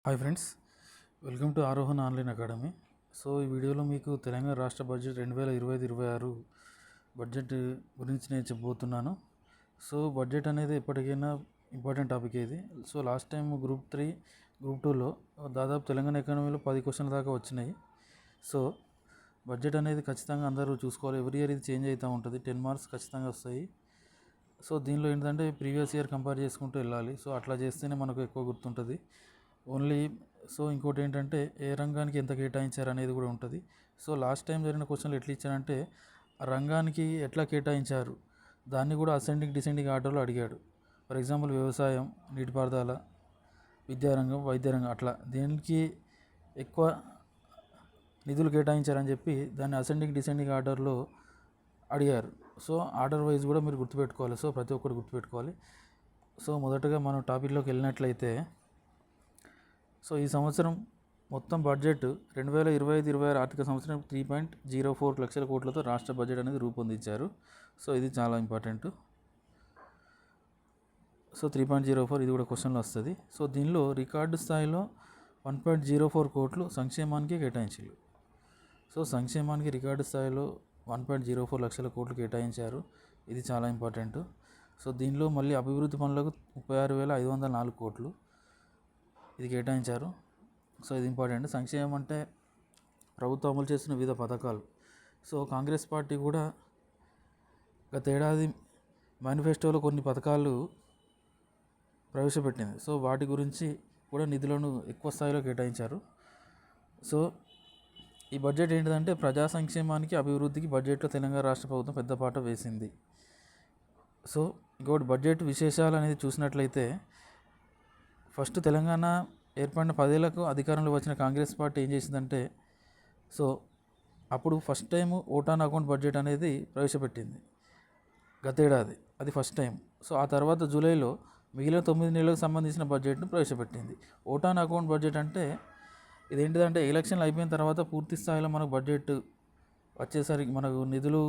Hi friends, welcome to ఆరోహణ online academy. So ఈ వీడియోలో మీకు తెలంగాణ రాష్ట్ర బడ్జెట్ 2025-26 బడ్జెట్ గురించి నేను చెప్పబోతున్నాను. సో బడ్జెట్ అనేది ఎప్పటికైనా ఇంపార్టెంట్ టాపిక్ ఇది. So last time group 3, group 2లో దాదాపు తెలంగాణ ఎకానమీలో 10 క్వశ్చన్ల దాకా వచ్చినాయి. సో బడ్జెట్ అనేది ఖచ్చితంగా అందరూ చూసుకోవాలి. ఎవ్రీ ఇయర్ ఇది చేంజ్ అవుతూ ఉంటుంది. 10 మార్క్స్ ఖచ్చితంగా వస్తాయి. సో దీనిలో ఏంటంటే ప్రీవియస్ ఇయర్ కంపేర్ చేసుకుంటూ వెళ్ళాలి. సో అట్లా చేస్తేనే మనకు ఎక్కువ గుర్తుంటుంది. ఓన్లీ సో ఇంకోటి ఏంటంటే ఏ రంగానికి ఎంత కేటాయించారు అనేది కూడా ఉంటుంది. సో లాస్ట్ టైం జరిగిన క్వశ్చన్లు ఎట్లా ఇచ్చారంటే ఆ రంగానికి ఎట్లా కేటాయించారు దాన్ని కూడా అసెండింగ్ డిసెండింగ్ ఆర్డర్లో అడిగాడు. ఫర్ ఎగ్జాంపుల్ వ్యవసాయం, నీటిపారుదల, విద్యారంగం, వైద్యరంగం అట్లా దేనికి ఎక్కువ నిధులు కేటాయించారని చెప్పి దాన్ని అసెండింగ్ డిసెండింగ్ ఆర్డర్లో అడిగారు. సో ఆర్డర్ వైజ్ కూడా మీరు గుర్తుపెట్టుకోవాలి. సో ప్రతి ఒక్కరు గుర్తుపెట్టుకోవాలి. సో మొదటగా మనం టాపిక్లోకి వెళ్ళినట్లయితే సో ఈ సంవత్సరం మొత్తం బడ్జెట్ 2025-26 ఆర్థిక సంవత్సరం 3.04 లక్షల కోట్లతో రాష్ట్ర బడ్జెట్ అనేది రూపొందించారు. సో ఇది చాలా ఇంపార్టెంట్. సో 3.04 ఇది కూడా క్వశ్చన్లో వస్తుంది. సో దీనిలో రికార్డు స్థాయిలో 1.04 కోట్లు సంక్షేమానికి కేటాయించారు. సో సంక్షేమానికి రికార్డు స్థాయిలో 1.04 లక్షల కోట్లు కేటాయించారు. ఇది చాలా ఇంపార్టెంట్. సో దీనిలో మళ్ళీ అభివృద్ధి పనులకు 36,504 కోట్లు ఇది కేటాయించారు. సో ఇది ఇంపార్టెంట్. సంక్షేమం అంటే ప్రభుత్వం అమలు చేస్తున్న వివిధ పథకాలు. సో కాంగ్రెస్ పార్టీ కూడా గత ఏడాది మేనిఫెస్టోలో కొన్ని పథకాలు ప్రవేశపెట్టింది. సో వాటి గురించి కూడా నిధులను ఎక్కువ స్థాయిలో కేటాయించారు. సో ఈ బడ్జెట్ ఏంటిదంటే ప్రజా సంక్షేమానికి, అభివృద్ధికి బడ్జెట్లో తెలంగాణ రాష్ట్ర ప్రభుత్వం పెద్ద పాట వేసింది. సో ఇంకోటి బడ్జెట్ విశేషాలు అనేది చూసినట్లయితే ఫస్ట్ తెలంగాణ ఏర్పడిన 10 ఏళ్లకు అధికారంలో వచ్చిన కాంగ్రెస్ పార్టీ ఏం చేసిందంటే సో అప్పుడు first time vote on account budget అనేది ప్రవేశపెట్టింది గత ఏడాది. అది ఫస్ట్ టైం. సో ఆ తర్వాత జూలైలో మిగిలిన 9 నెలలకు సంబంధించిన బడ్జెట్ను ప్రవేశపెట్టింది. ఓటాన్ అకౌంట్ బడ్జెట్ అంటే ఇదేంటిదంటే ఎలక్షన్లు అయిపోయిన తర్వాత పూర్తి స్థాయిలో మనకు బడ్జెట్ వచ్చేసరికి మనకు నిధులు,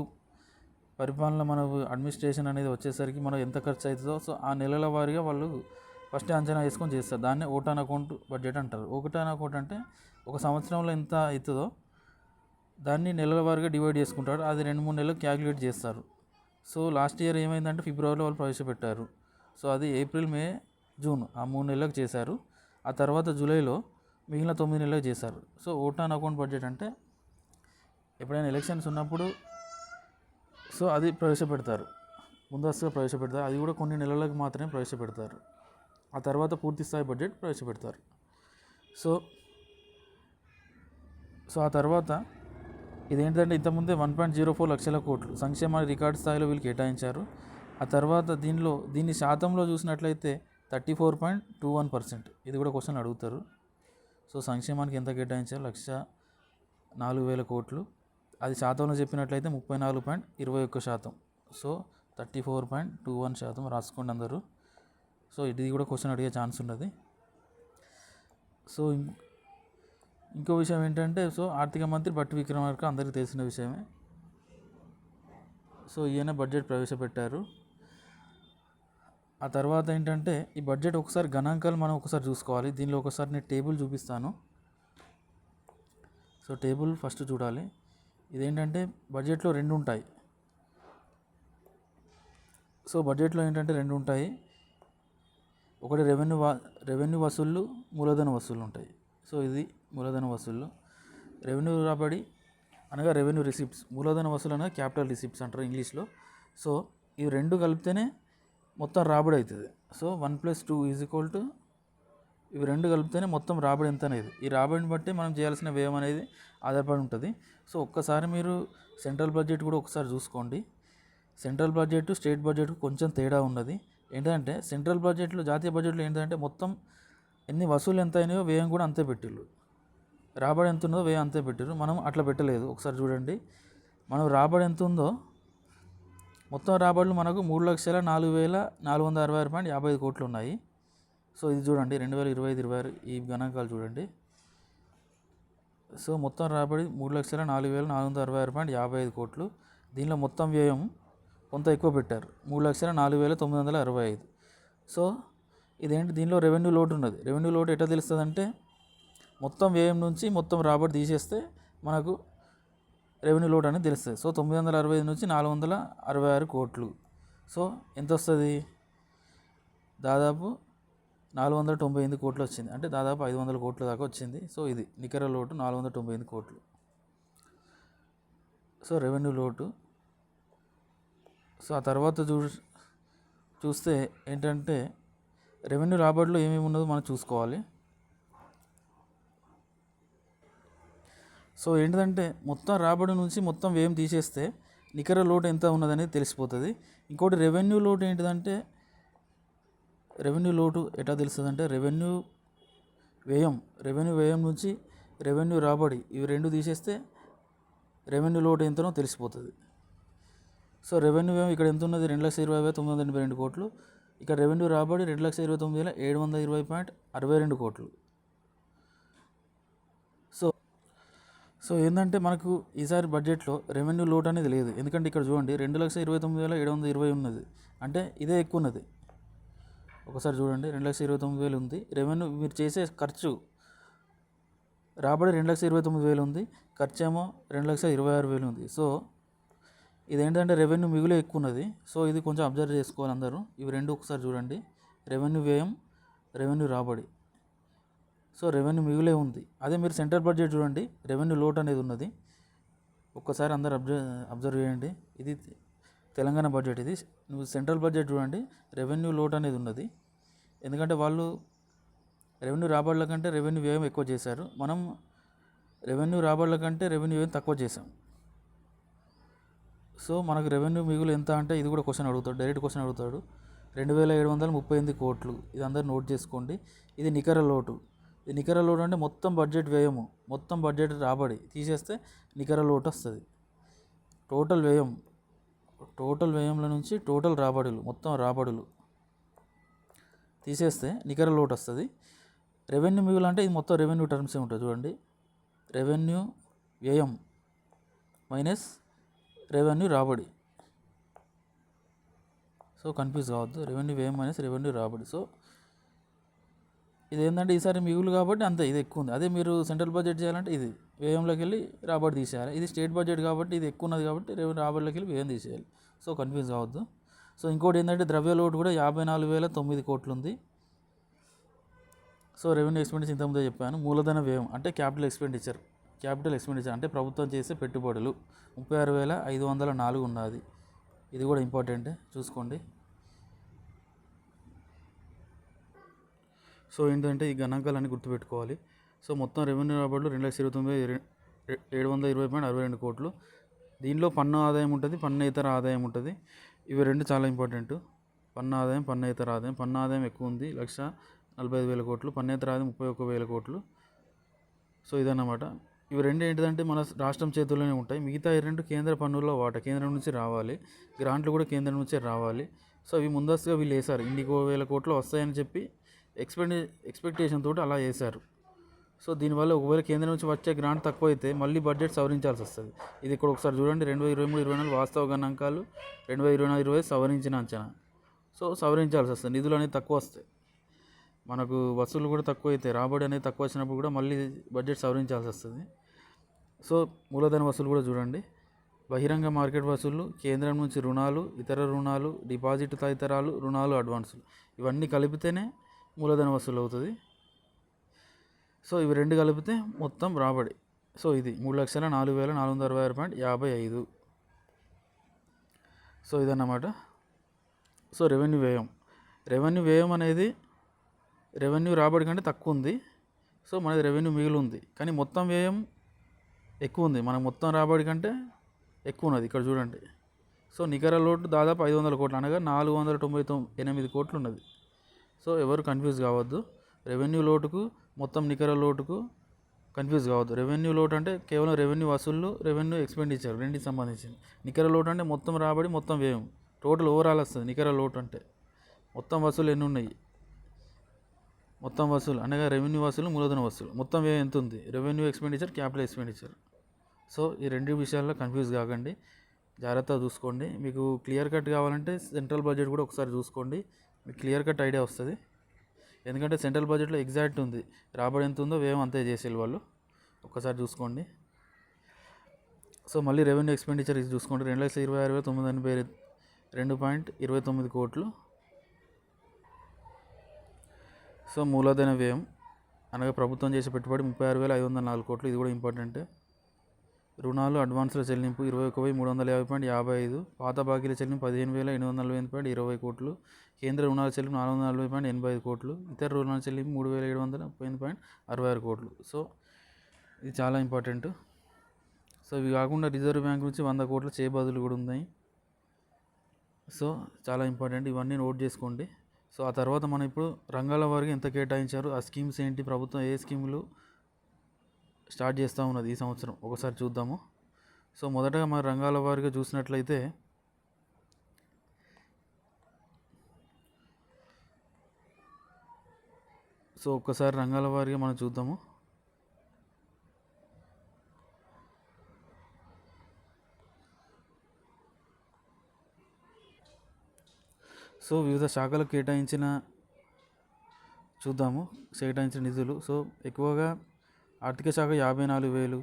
పరిపాలన, మనకు అడ్మినిస్ట్రేషన్ అనేది వచ్చేసరికి మనకు ఎంత ఖర్చు అవుతుందో సో ఆ నెలల వారీగా వాళ్ళు ఫస్ట్ అంచనా వేసుకొని చేస్తారు. దాన్నే ఓటాన్ అకౌంట్ బడ్జెట్ అంటారు. ఓటాన్ అకౌంట్ అంటే ఒక సంవత్సరంలో ఎంత అవుతుందో దాన్ని నెలల వారీగా డివైడ్ చేసుకుంటారు. అది 2-3 నెలలు క్యాలిక్యులేట్ చేస్తారు. సో లాస్ట్ ఇయర్ ఏమైందంటే ఫిబ్రవరిలో వాళ్ళు ప్రవేశపెట్టారు. సో అది ఏప్రిల్, మే, జూన్ ఆ 3 నెలలకు చేశారు. ఆ తర్వాత జూలైలో మిగిలిన 9 నెలలకు చేశారు. సో ఓటాన్ అకౌంట్ బడ్జెట్ అంటే ఎప్పుడైనా ఎలక్షన్స్ ఉన్నప్పుడు సో అది ప్రవేశపెడతారు, ముందస్తుగా ప్రవేశపెడతారు. అది కూడా కొన్ని నెలలకు మాత్రమే ప్రవేశపెడతారు. ఆ తర్వాత పూర్తి స్థాయి బడ్జెట్ ప్రవేశపెడతారు. సో ఆ తర్వాత ఇదేంటంటే ఇంతకుముందే 1.04 లక్షల కోట్లు సంక్షేమానికి రికార్డు స్థాయిలో వీళ్ళు కేటాయించారు. ఆ తర్వాత దీన్ని శాతంలో చూసినట్లయితే 34.21%. ఇది కూడా క్వశ్చన్ అడుగుతారు. సో సంక్షేమానికి ఎంత కేటాయించారు? 104,000 కోట్లు. అది శాతంలో చెప్పినట్లయితే 34.21%. సో 34.21% రాసుకోండి అందరూ. సో ఇది కూడా క్వశ్చన్ అడిగే ఛాన్స్ ఉన్నది. సో ఇంకో విషయం ఏంటంటే సో ఆర్థిక మంత్రి భట్టి విక్రమార్క అందరికీ తెలిసిన విషయమే. సో ఈయన బడ్జెట్ ప్రవేశపెట్టారు. ఆ తర్వాత ఏంటంటే ఈ బడ్జెట్ ఒకసారి గణాంకాలు మనం ఒకసారి చూసుకోవాలి. దీనిలో ఒకసారి నేను టేబుల్ చూపిస్తాను. సో టేబుల్ ఫస్ట్ చూడాలి. ఇదేంటంటే బడ్జెట్లో 2 ఉంటాయి. సో బడ్జెట్లో ఏంటంటే 2 ఉంటాయి. ఒకటి రెవెన్యూ వసూళ్ళు, మూలధన వసూళ్ళు ఉంటాయి. సో ఇది మూలధన వసూళ్ళు. రెవెన్యూ రాబడి అనగా రెవెన్యూ రిసిప్ట్స్, మూలధన వసూలు అనగా క్యాపిటల్ రిసిప్ట్స్ అంటారు ఇంగ్లీష్లో. సో ఇవి 2 కలిపితేనే మొత్తం రాబడి అవుతుంది. సో 1+2 = ఇవి 2 కలిపితేనే మొత్తం రాబడి ఎంత అనేది. ఈ రాబడిని బట్టి మనం చేయాల్సిన వ్యయం అనేది ఆధారపడి ఉంటుంది. సో ఒక్కసారి మీరు సెంట్రల్ బడ్జెట్ కూడా ఒకసారి చూసుకోండి. సెంట్రల్ బడ్జెట్, స్టేట్ బడ్జెట్కు కొంచెం తేడా ఉన్నది. ఏంటంటే సెంట్రల్ బడ్జెట్లో, జాతీయ బడ్జెట్లో ఏంటంటే మొత్తం ఎన్ని వసూలు ఎంత అయినాయో వ్యయం కూడా అంతే పెట్టిళ్ళు. రాబడి ఎంత ఉన్నదో వ్యయం అంతే పెట్టిరు. మనం అట్లా పెట్టలేదు. ఒకసారి చూడండి, మనం రాబడి ఎంత ఉందో మొత్తం రాబడులు మనకు 3,04,466.55 కోట్లు ఉన్నాయి. సో ఇది చూడండి 2025-26 ఈ గణాంకాలు చూడండి. సో మొత్తం రాబడి 3,04,466.55 కోట్లు. దీనిలో మొత్తం వ్యయం కొంత ఎక్కువ పెట్టారు, 3,04,965. సో ఇదేంటి, దీనిలో రెవెన్యూ లోటు ఉన్నది. రెవెన్యూ లోటు ఎట్లా తెలుస్తుంది అంటే మొత్తం వ్యయం నుంచి మొత్తం రాబడి తీసేస్తే మనకు రెవెన్యూ లోటు అనేది తెలుస్తుంది. సో 965 నుంచి 466 కోట్లు. సో ఎంత వస్తుంది, దాదాపు 498 కోట్లు వచ్చింది. అంటే దాదాపు 500 కోట్ల దాకా వచ్చింది. సో ఇది నికర లోటు 498 కోట్లు. సో రెవెన్యూ లోటు. సో ఆ తర్వాత చూస్తే ఏంటంటే రెవెన్యూ రాబడిలో ఏమేమి ఉన్నదో మనం చూసుకోవాలి. సో ఏంటంటే మొత్తం రాబడి నుంచి మొత్తం వ్యయం తీసేస్తే నికర లోటు ఎంత ఉన్నదనేది తెలిసిపోతుంది. ఇంకోటి రెవెన్యూ లోటు ఏంటిదంటే, రెవెన్యూ లోటు ఎట్లా తెలుస్తుంది అంటే రెవెన్యూ వ్యయం నుంచి రెవెన్యూ రాబడి ఇవి రెండు తీసేస్తే రెవెన్యూ లోటు ఎంతనో తెలిసిపోతుంది. సో రెవెన్యూ వ్యయం ఇక్కడ ఎంత ఉన్నది, 2,20,982 కోట్లు. ఇక్కడ రెవెన్యూ రాబడి 2,29,720.62 కోట్లు. సో ఏంటంటే మనకు ఈసారి బడ్జెట్లో రెవెన్యూ లోటు అనేది లేదు. ఎందుకంటే ఇక్కడ చూడండి 2,29,720 ఉన్నది, అంటే ఇదే ఎక్కువ ఉన్నది. ఒకసారి చూడండి 2,29,000 ఉంది. రెవెన్యూ మీరు చేసే ఖర్చు రాబడి 2,29,000 ఉంది, ఖర్చు ఏమో 2,26,000 ఉంది. సో ఇదేంటంటే రెవెన్యూ మిగులు ఎక్కువ ఉన్నది. సో ఇది కొంచెం అబ్జర్వ్ చేసుకోవాలి అందరూ. ఇవి రెండు ఒకసారి చూడండి, రెవెన్యూ వ్యయం, రెవెన్యూ రాబడి. సో రెవెన్యూ మిగులే ఉంది. అదే మీరు సెంట్రల్ బడ్జెట్ చూడండి, రెవెన్యూ లోటు అనేది ఉన్నది. ఒక్కసారి అందరు అబ్జర్వ్ చేయండి. ఇది తెలంగాణ బడ్జెట్, ఇది నువ్వు సెంట్రల్ బడ్జెట్ చూడండి, రెవెన్యూ లోటు అనేది ఉన్నది. ఎందుకంటే వాళ్ళు రెవెన్యూ రాబడుల కంటే రెవెన్యూ వ్యయం ఎక్కువ చేశారు. మనం రెవెన్యూ రాబడుల కంటే రెవెన్యూ వ్యయం తక్కువ చేసాం. సో మనకు రెవెన్యూ మిగులు ఎంత అంటే ఇది కూడా క్వశ్చన్ అడుగుతాడు, డైరెక్ట్ క్వశ్చన్ అడుగుతాడు. 2,738 కోట్లు. ఇది అందరు నోట్ చేసుకోండి. ఇది నికర లోటు. ఇది నికర లోటు అంటే మొత్తం బడ్జెట్ వ్యయము, మొత్తం బడ్జెట్ రాబడి తీసేస్తే నికర లోటు వస్తుంది. టోటల్ వ్యయంల నుంచి టోటల్ రాబడులు, మొత్తం రాబడులు తీసేస్తే నికర లోటు వస్తుంది. రెవెన్యూ మిగులు అంటే ఇది మొత్తం రెవెన్యూ టర్మ్సే ఉంటుంది. చూడండి, రెవెన్యూ వ్యయం మైనస్ రెవెన్యూ రాబడి. సో కన్ఫ్యూజ్ కావద్దు, రెవెన్యూ వ్యయం మైనస్ రెవెన్యూ రాబడి. సో ఇదేంటంటే ఈసారి మిగులు కాబట్టి అంతే, ఇది ఎక్కువ ఉంది. అదే మీరు సెంట్రల్ బడ్జెట్ చేయాలంటే ఇది వ్యయంలోకి వెళ్ళి రాబడి తీసేయాలి. ఇది స్టేట్ బడ్జెట్ కాబట్టి ఇది ఎక్కువ ఉన్నది కాబట్టి రాబడిలోకి వెళ్ళి వ్యయం తీసేయాలి. సో కన్ఫ్యూజ్ కావద్దు. సో ఇంకోటి ఏంటంటే ద్రవ్య లోటు కూడా 54,009 కోట్లు ఉంది. సో రెవెన్యూ ఎక్స్పెండిచర్ ఇంతకుముందే చెప్పాను. మూలధన వ్యయం అంటే క్యాపిటల్ ఎక్స్పెండిచర్ అంటే ప్రభుత్వం చేసే పెట్టుబడులు 36,504 ఉన్నది. ఇది కూడా ఇంపార్టెంటే, చూసుకోండి. సో ఏంటంటే ఈ గణాంకాలన్నీ గుర్తుపెట్టుకోవాలి. సో మొత్తం రెవెన్యూ రాబడులు 2,29,720.62 కోట్లు. దీనిలో పన్ను ఆదాయం ఉంటుంది, పన్నేతర ఆదాయం ఉంటుంది. ఇవి రెండు చాలా ఇంపార్టెంట్. పన్ను ఆదాయం, పన్నేతర ఆదాయం. పన్ను ఆదాయం ఎక్కువ ఉంది, 1,45,000 కోట్లు. పన్నేతర ఆదాయం 31,000 కోట్లు. సో ఇదన్నమాట. ఇవి రెండు ఏంటిదంటే మన రాష్ట్రం చేతుల్లోనే ఉంటాయి. మిగతా ఈ రెండు కేంద్ర పన్నుల్లో వాటా కేంద్రం నుంచి రావాలి, గ్రాంట్లు కూడా కేంద్రం నుంచే రావాలి. సో ఇవి ముందస్తుగా వీళ్ళు వేశారు, 1,000 కోట్లు వస్తాయని చెప్పి ఎక్స్పెక్టేషన్ తోటి అలా చేశారు. సో దీనివల్ల ఒకవేళ కేంద్రం నుంచి వచ్చే గ్రాంట్ తక్కువ అయితే మళ్ళీ బడ్జెట్ సవరించాల్సి వస్తుంది. ఇది ఇక్కడ ఒకసారి చూడండి, 2023-24 వాస్తవ గణాంకాలు, 2024-25 సవరించిన అంచనా. సో సవరించాల్సి వస్తుంది, నిధులు అనేది తక్కువ వస్తాయి, మనకు వసూలు కూడా తక్కువ అవుతాయి. రాబడి అనేది తక్కువ వచ్చినప్పుడు కూడా మళ్ళీ బడ్జెట్ సవరించాల్సి వస్తుంది. సో మూలధన వసూలు కూడా చూడండి, బహిరంగ మార్కెట్ వసూళ్ళు, కేంద్రం నుంచి రుణాలు, ఇతర రుణాలు, డిపాజిట్ తదితరాలు, రుణాలు, అడ్వాన్సులు ఇవన్నీ కలిపితేనే మూలధన వసూలు అవుతుంది. సో ఇవి రెండు కలిపితే మొత్తం రాబడి. సో ఇది 3,04,466.55. సో ఇదన్నమాట. సో రెవెన్యూ వ్యయం అనేది రెవెన్యూ రాబడి కంటే తక్కువ ఉంది. సో మనది రెవెన్యూ మిగిలి ఉంది, కానీ మొత్తం వ్యయం ఎక్కువ ఉంది, మన మొత్తం రాబడి కంటే ఎక్కువ ఉన్నది. ఇక్కడ చూడండి. సో నికర లోటు దాదాపు 500 కోట్లు, అనగా 498 కోట్లు ఉన్నది. సో ఎవరు కన్ఫ్యూజ్ కావద్దు, రెవెన్యూ లోటుకు మొత్తం నికర లోటుకు కన్ఫ్యూజ్ కావద్దు. రెవెన్యూ లోటు అంటే కేవలం రెవెన్యూ వసూళ్ళు, రెవెన్యూ ఎక్స్పెండిచర్ రెండింటికి సంబంధించింది. నికర లోటు అంటే మొత్తం రాబడి, మొత్తం వ్యయం, టోటల్ ఓవరాల్ వస్తుంది. నికర లోటు అంటే మొత్తం వసూలు ఎన్ని ఉన్నాయి, మొత్తం వసూలు అనగా రెవెన్యూ వసూలు, మూలధన వసూలు, మొత్తం వ్యయం ఎంత ఉంది, revenue expenditure, capital expenditure. So ఈ రెండు విషయాల్లో కన్ఫ్యూజ్ కాకండి, జాగ్రత్తగా చూసుకోండి. మీకు క్లియర్ కట్ కావాలంటే సెంట్రల్ బడ్జెట్ కూడా ఒకసారి చూసుకోండి, మీకు క్లియర్ కట్ ఐడియా వస్తుంది. ఎందుకంటే సెంట్రల్ బడ్జెట్లో ఎగ్జాక్ట్ ఉంది, రాబడి ఎంత ఉందో వ్యయం అంతే చేసేది వాళ్ళు. ఒక్కసారి చూసుకోండి. సో మళ్ళీ రెవెన్యూ ఎక్స్పెండిచర్ ఇది చూసుకోండి, 2,26,982.29 కోట్లు. సో మూలధన వ్యయం అనగా ప్రభుత్వం చేసే పెట్టుబడి 36,504 కోట్లు, ఇది కూడా ఇంపార్టెంటే. రుణాలు అడ్వాన్సుల చెల్లింపు 21,350.55, పాత బాకీల చెల్లింపు 15,845.20 కోట్లు, కేంద్ర రుణాల చెల్లింపు 440.85 కోట్లు, ఇతర రుణాల చెల్లింపు 3,730.66 కోట్లు. సో ఇది చాలా ఇంపార్టెంట్. సో ఇవి కాకుండా రిజర్వ్ బ్యాంక్ నుంచి 100 కోట్ల చేయబదులు కూడా ఉన్నాయి. సో చాలా ఇంపార్టెంట్, ఇవన్నీ నోట్ చేసుకోండి. సో ఆ తర్వాత మనం ఇప్పుడు రంగాల వారికి ఎంత కేటాయించారు, ఆ స్కీమ్స్ ఏంటి, ప్రభుత్వం ఏ స్కీములు స్టార్ట్ చేస్తూ ఉన్నది ఈ సంవత్సరం ఒకసారి చూద్దాము. సో మొదటగా మన రంగాల వారిగా చూసినట్లయితే సో ఒక్కసారి రంగాల వారిగా మనం చూద్దాము. సో వివిధ శాఖలకు కేటాయించిన నిధులు. సో ఎక్కువగా ఆర్థిక శాఖ 54,000,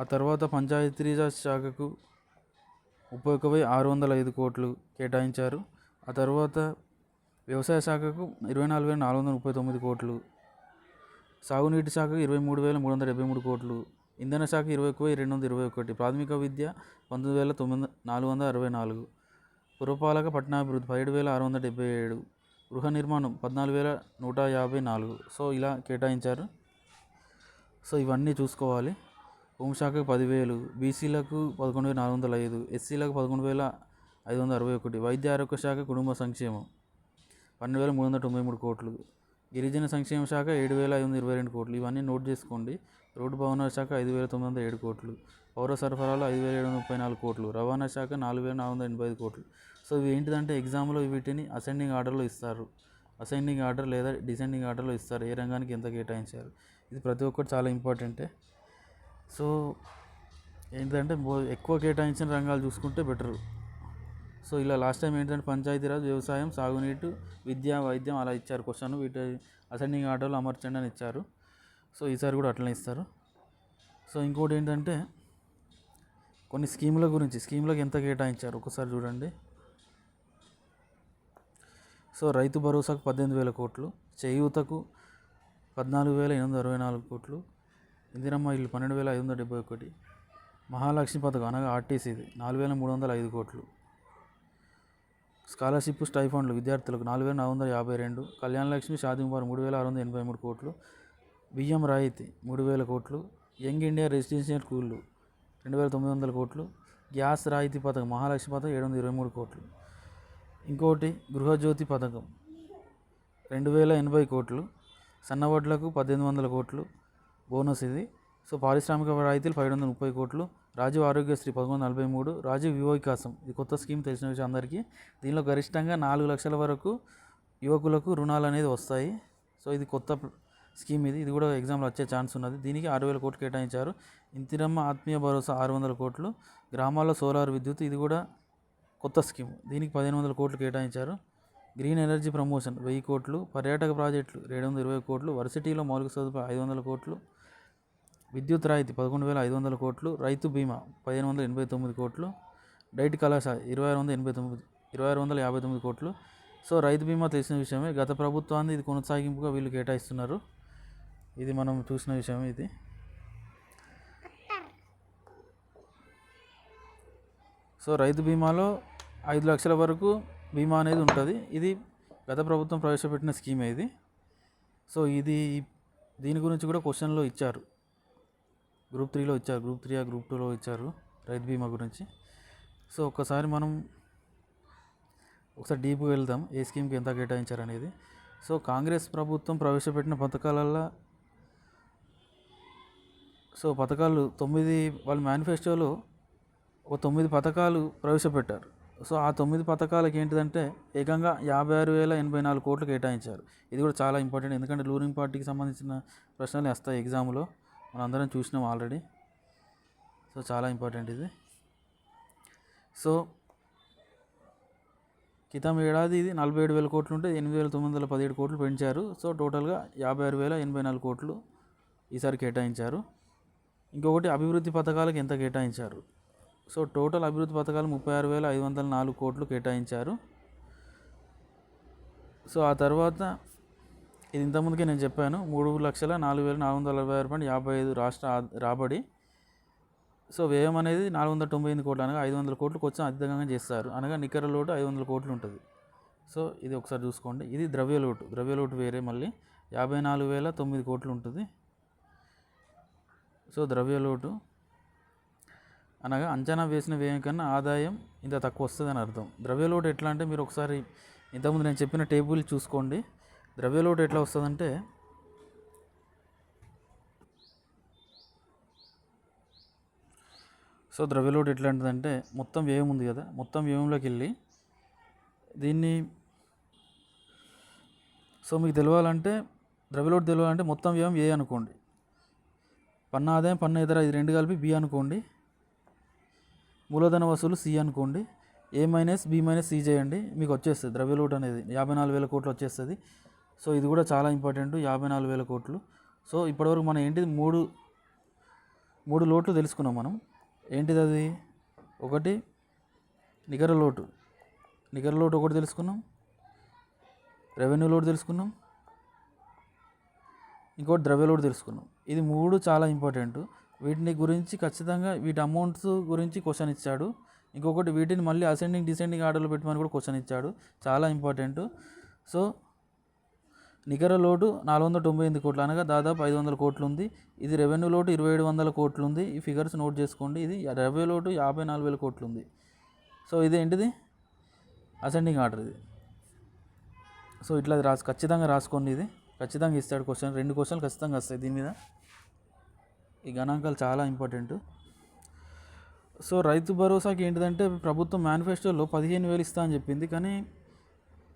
ఆ తర్వాత పంచాయతీరాజ్ శాఖకు 31,605 కోట్లు కేటాయించారు. ఆ తర్వాత వ్యవసాయ శాఖకు 24,439 కోట్లు, సాగునీటి శాఖకు 23,373 కోట్లు, ఇంధన శాఖ 21,221, ప్రాథమిక విద్య 19,464, పురపాలక పట్టణాభివృద్ధి 17,677, గృహ నిర్మాణం 14,154. సో ఇలా కేటాయించారు. సో ఇవన్నీ చూసుకోవాలి. హోంశాఖకు 10,000, బీసీలకు 11,405, ఎస్సీలకు 11,561, వైద్య ఆరోగ్య శాఖ కుటుంబ సంక్షేమం 12,393 కోట్లు, గిరిజన సంక్షేమ శాఖ 7,522 కోట్లు. ఇవన్నీ నోట్ చేసుకోండి. రోడ్డు భవనాల శాఖ 5,907 కోట్లు, పౌర సరఫరాలు 5,734 కోట్లు, రవాణా శాఖ 4,485 కోట్లు. సో ఇవి ఏంటిదంటే ఎగ్జామ్లో వీటిని అసెండింగ్ ఆర్డర్లో ఇస్తారు, అసెండింగ్ ఆర్డర్ లేదా డిసెండింగ్ ఆర్డర్లో ఇస్తారు, ఏ రంగానికి ఎంత కేటాయించారు. ఇది ప్రతి ఒక్కటి చాలా ఇంపార్టెంటే. సో ఏంటంటే ఎక్కువ కేటాయించిన రంగాలు చూసుకుంటే బెటరు. సో ఇలా లాస్ట్ టైం ఏంటంటే పంచాయతీరాజ్, వ్యవసాయం, సాగునీటి, విద్య, వైద్యం అలా ఇచ్చారు క్వశ్చన్, వీటి అసెండింగ్ ఆర్డర్లో అమర్చండి అని ఇచ్చారు. సో ఈసారి కూడా అట్లనే ఇస్తారు. సో ఇంకోటి ఏంటంటే కొన్ని స్కీముల గురించి, స్కీములకు ఎంత కేటాయించారు ఒకసారి చూడండి. సో రైతు భరోసాకు 18,000 కోట్లు, చేయూతకు 14,864 కోట్లు, ఇందిరమ్మ ఇల్లు 12,571, మహాలక్ష్మి పథకం అనగా ఆర్టీసీది 4,305 కోట్లు, స్కాలర్షిప్ స్టైఫండ్లు విద్యార్థులకు 4,452, కళ్యాణ లక్ష్మి షాదీ ముబారక్ 3,683 కోట్లు, బియ్యం రాయితీ 3,000 కోట్లు, యంగ్ ఇండియా రెసిడెన్షియల్ స్కూళ్ళు 2,900 కోట్లు, గ్యాస్ రాయితీ పథకం మహాలక్ష్మి పథకం 723 కోట్లు, ఇంకోటి గృహజ్యోతి పథకం 2,080 కోట్లు, సన్నవడ్లకు 1,800 కోట్లు బోనస్ ఇది. సో పారిశ్రామిక రాయితీలు 530 కోట్లు, రాజీవ్ ఆరోగ్యశ్రీ 1143, రాజీవ్ యువ వికాసం ఇది కొత్త స్కీమ్ తెలిసిన విషయం అందరికీ. దీనిలో గరిష్టంగా 4 లక్షల వరకు యువకులకు రుణాలు అనేది వస్తాయి. సో ఇది కొత్త స్కీమ్, ఇది కూడా ఎగ్జామ్లో వచ్చే ఛాన్స్ ఉన్నది. దీనికి 6,000 కోట్లు కేటాయించారు. ఇందిరమ్మ ఆత్మీయ భరోసా 600 కోట్లు, గ్రామాల్లో సోలార్ విద్యుత్ ఇది కూడా కొత్త స్కీమ్, దీనికి 1,500 కోట్లు కేటాయించారు. గ్రీన్ ఎనర్జీ ప్రమోషన్ 1000 కోట్లు, పర్యాటక ప్రాజెక్టులు 720 కోట్లు, వర్సిటీలో మౌలిక సదుపాయం 500 కోట్లు, విద్యుత్ రాయితీ 11,500 కోట్లు, రైతు బీమా 1,589 కోట్లు, డైట్ కళాశాల 2,659 కోట్లు. సో రైతు బీమా తెలిసిన విషయమే, గత ప్రభుత్వాన్ని ఇది కొనసాగింపుగా వీళ్ళు కేటాయిస్తున్నారు, ఇది మనం చూసిన విషయమే ఇది. సో రైతు బీమాలో 5 లక్షల వరకు బీమా అనేది ఉంటుంది, ఇది గత ప్రభుత్వం ప్రవేశపెట్టిన స్కీమే ఇది. సో దీని గురించి కూడా క్వశ్చన్లో ఇచ్చారు, గ్రూప్ 3లో ఇచ్చారు, గ్రూప్ 3 గ్రూప్ 2లో ఇచ్చారు రైతు బీమా గురించి. సో ఒకసారి డీప్గా వెళ్దాం ఏ స్కీమ్కి ఎంత కేటాయించారు అనేది. సో కాంగ్రెస్ ప్రభుత్వం ప్రవేశపెట్టిన పథకాలల్లో పథకాలు 9, వాళ్ళ మేనిఫెస్టోలో ఒక 9 పథకాలు ప్రవేశపెట్టారు. సో ఆ 9 పథకాలకి ఏంటిదంటే ఏకంగా 56,084 కోట్లు కేటాయించారు. ఇది కూడా చాలా ఇంపార్టెంట్, ఎందుకంటే రూలింగ్ పార్టీకి సంబంధించిన ప్రశ్నలు వస్తాయి ఎగ్జామ్లో, మనం అందరం చూసినాం ఆల్రెడీ. సో చాలా ఇంపార్టెంట్ ఇది. సో క్రితం ఏడాది ఇది 47,000 కోట్లు ఉంటే 8,917 కోట్లు పెంచారు. సో టోటల్గా 56,084 కోట్లు ఈసారి కేటాయించారు. ఇంకొకటి అభివృద్ధి పథకాలకు ఎంత కేటాయించారు. సో టోటల్ అభివృద్ధి పథకాలు 36,504 కోట్లు కేటాయించారు. సో ఆ తర్వాత ఇది ఇంతకుముందుకే నేను చెప్పాను, 3,04,446.55 రాష్ట్ర రాబడి. సో వ్యయం అనేది 498 కోట్లు, అనగా 500 కోట్లు కొంచెం అధికంగా చేస్తారు, అనగా నికర లోటు 500 కోట్లు ఉంటుంది. సో ఇది ఒకసారి చూసుకోండి. ఇది ద్రవ్యలోటు వేరే మళ్ళీ 54,009 కోట్లు ఉంటుంది. సో ద్రవ్యలోటు అనగా అంచనా వేసిన వ్యయం కన్నా ఆదాయం ఇంత తక్కువ వస్తుందని అర్థం. ద్రవ్యలోటు ఎట్లా అంటే, మీరు ఒకసారి ఇంతకుముందు నేను చెప్పిన టేబుల్ చూసుకోండి. ద్రవ్యలోటు ఎట్లా వస్తుందంటే, సో ద్రవ్యలోటు ఎట్లాంటిదంటే, మొత్తం వ్యయం ఉంది కదా, మొత్తం వ్యయంలోకి వెళ్ళి దీన్ని, సో మీకు తెలవాలంటే ద్రవ్యలోటు తెలవాలంటే మొత్తం వ్యయం ఏ అనుకోండి, పన్ను ఆదాయం పన్ను ఇతర ఇది రెండు కలిపి బి అనుకోండి, మూలధన వసూలు సి అనుకోండి, ఏ మైనస్ బి మైనస్ సి చేయండి, మీకు వచ్చేస్తుంది ద్రవ్యలోటు అనేది 54,000 కోట్లు వచ్చేస్తుంది. సో ఇది కూడా చాలా ఇంపార్టెంట్, 54,000 కోట్లు. సో ఇప్పటివరకు మనం ఏంటిది మూడు లోట్లు తెలుసుకున్నాం మనం. ఏంటిది అది? ఒకటి నికర లోటు ఒకటి తెలుసుకున్నాం, రెవెన్యూ లోటు తెలుసుకున్నాం, ఇంకోటి ద్రవ్యలోటు తెలుసుకున్నాం. ఇది మూడు చాలా ఇంపార్టెంట్. వీటిని గురించి ఖచ్చితంగా వీటి అమౌంట్స్ గురించి క్వశ్చన్ ఇచ్చాడు. ఇంకొకటి వీటిని మళ్ళీ అసెండింగ్ డిసెండింగ్ ఆర్డర్లో పెట్టమని కూడా క్వశ్చన్ ఇచ్చాడు, చాలా ఇంపార్టెంట్. సో నికర లోటు 498 కోట్లు, అనగా దాదాపు 500 కోట్లు ఉంది. ఇది రెవెన్యూ లోటు 2,700 కోట్లు ఉంది. ఈ ఫిగర్స్ నోట్ చేసుకోండి. ఇది ద్రవ్య లోటు 54,000 కోట్లు ఉంది. సో ఇది ఏంటిది? అసెండింగ్ ఆర్డర్ ఇది. సో ఇట్లా ఖచ్చితంగా రాసుకోండి. ఇది ఖచ్చితంగా ఇస్తాడు క్వశ్చన్, 2 క్వశ్చన్లు ఖచ్చితంగా వస్తాయి దీని మీద. ఈ గణాంకాలు చాలా ఇంపార్టెంట్. సో రైతు భరోసాకి ఏంటిదంటే, ప్రభుత్వం మేనిఫెస్టోలో 15,000 ఇస్తా అని చెప్పింది, కానీ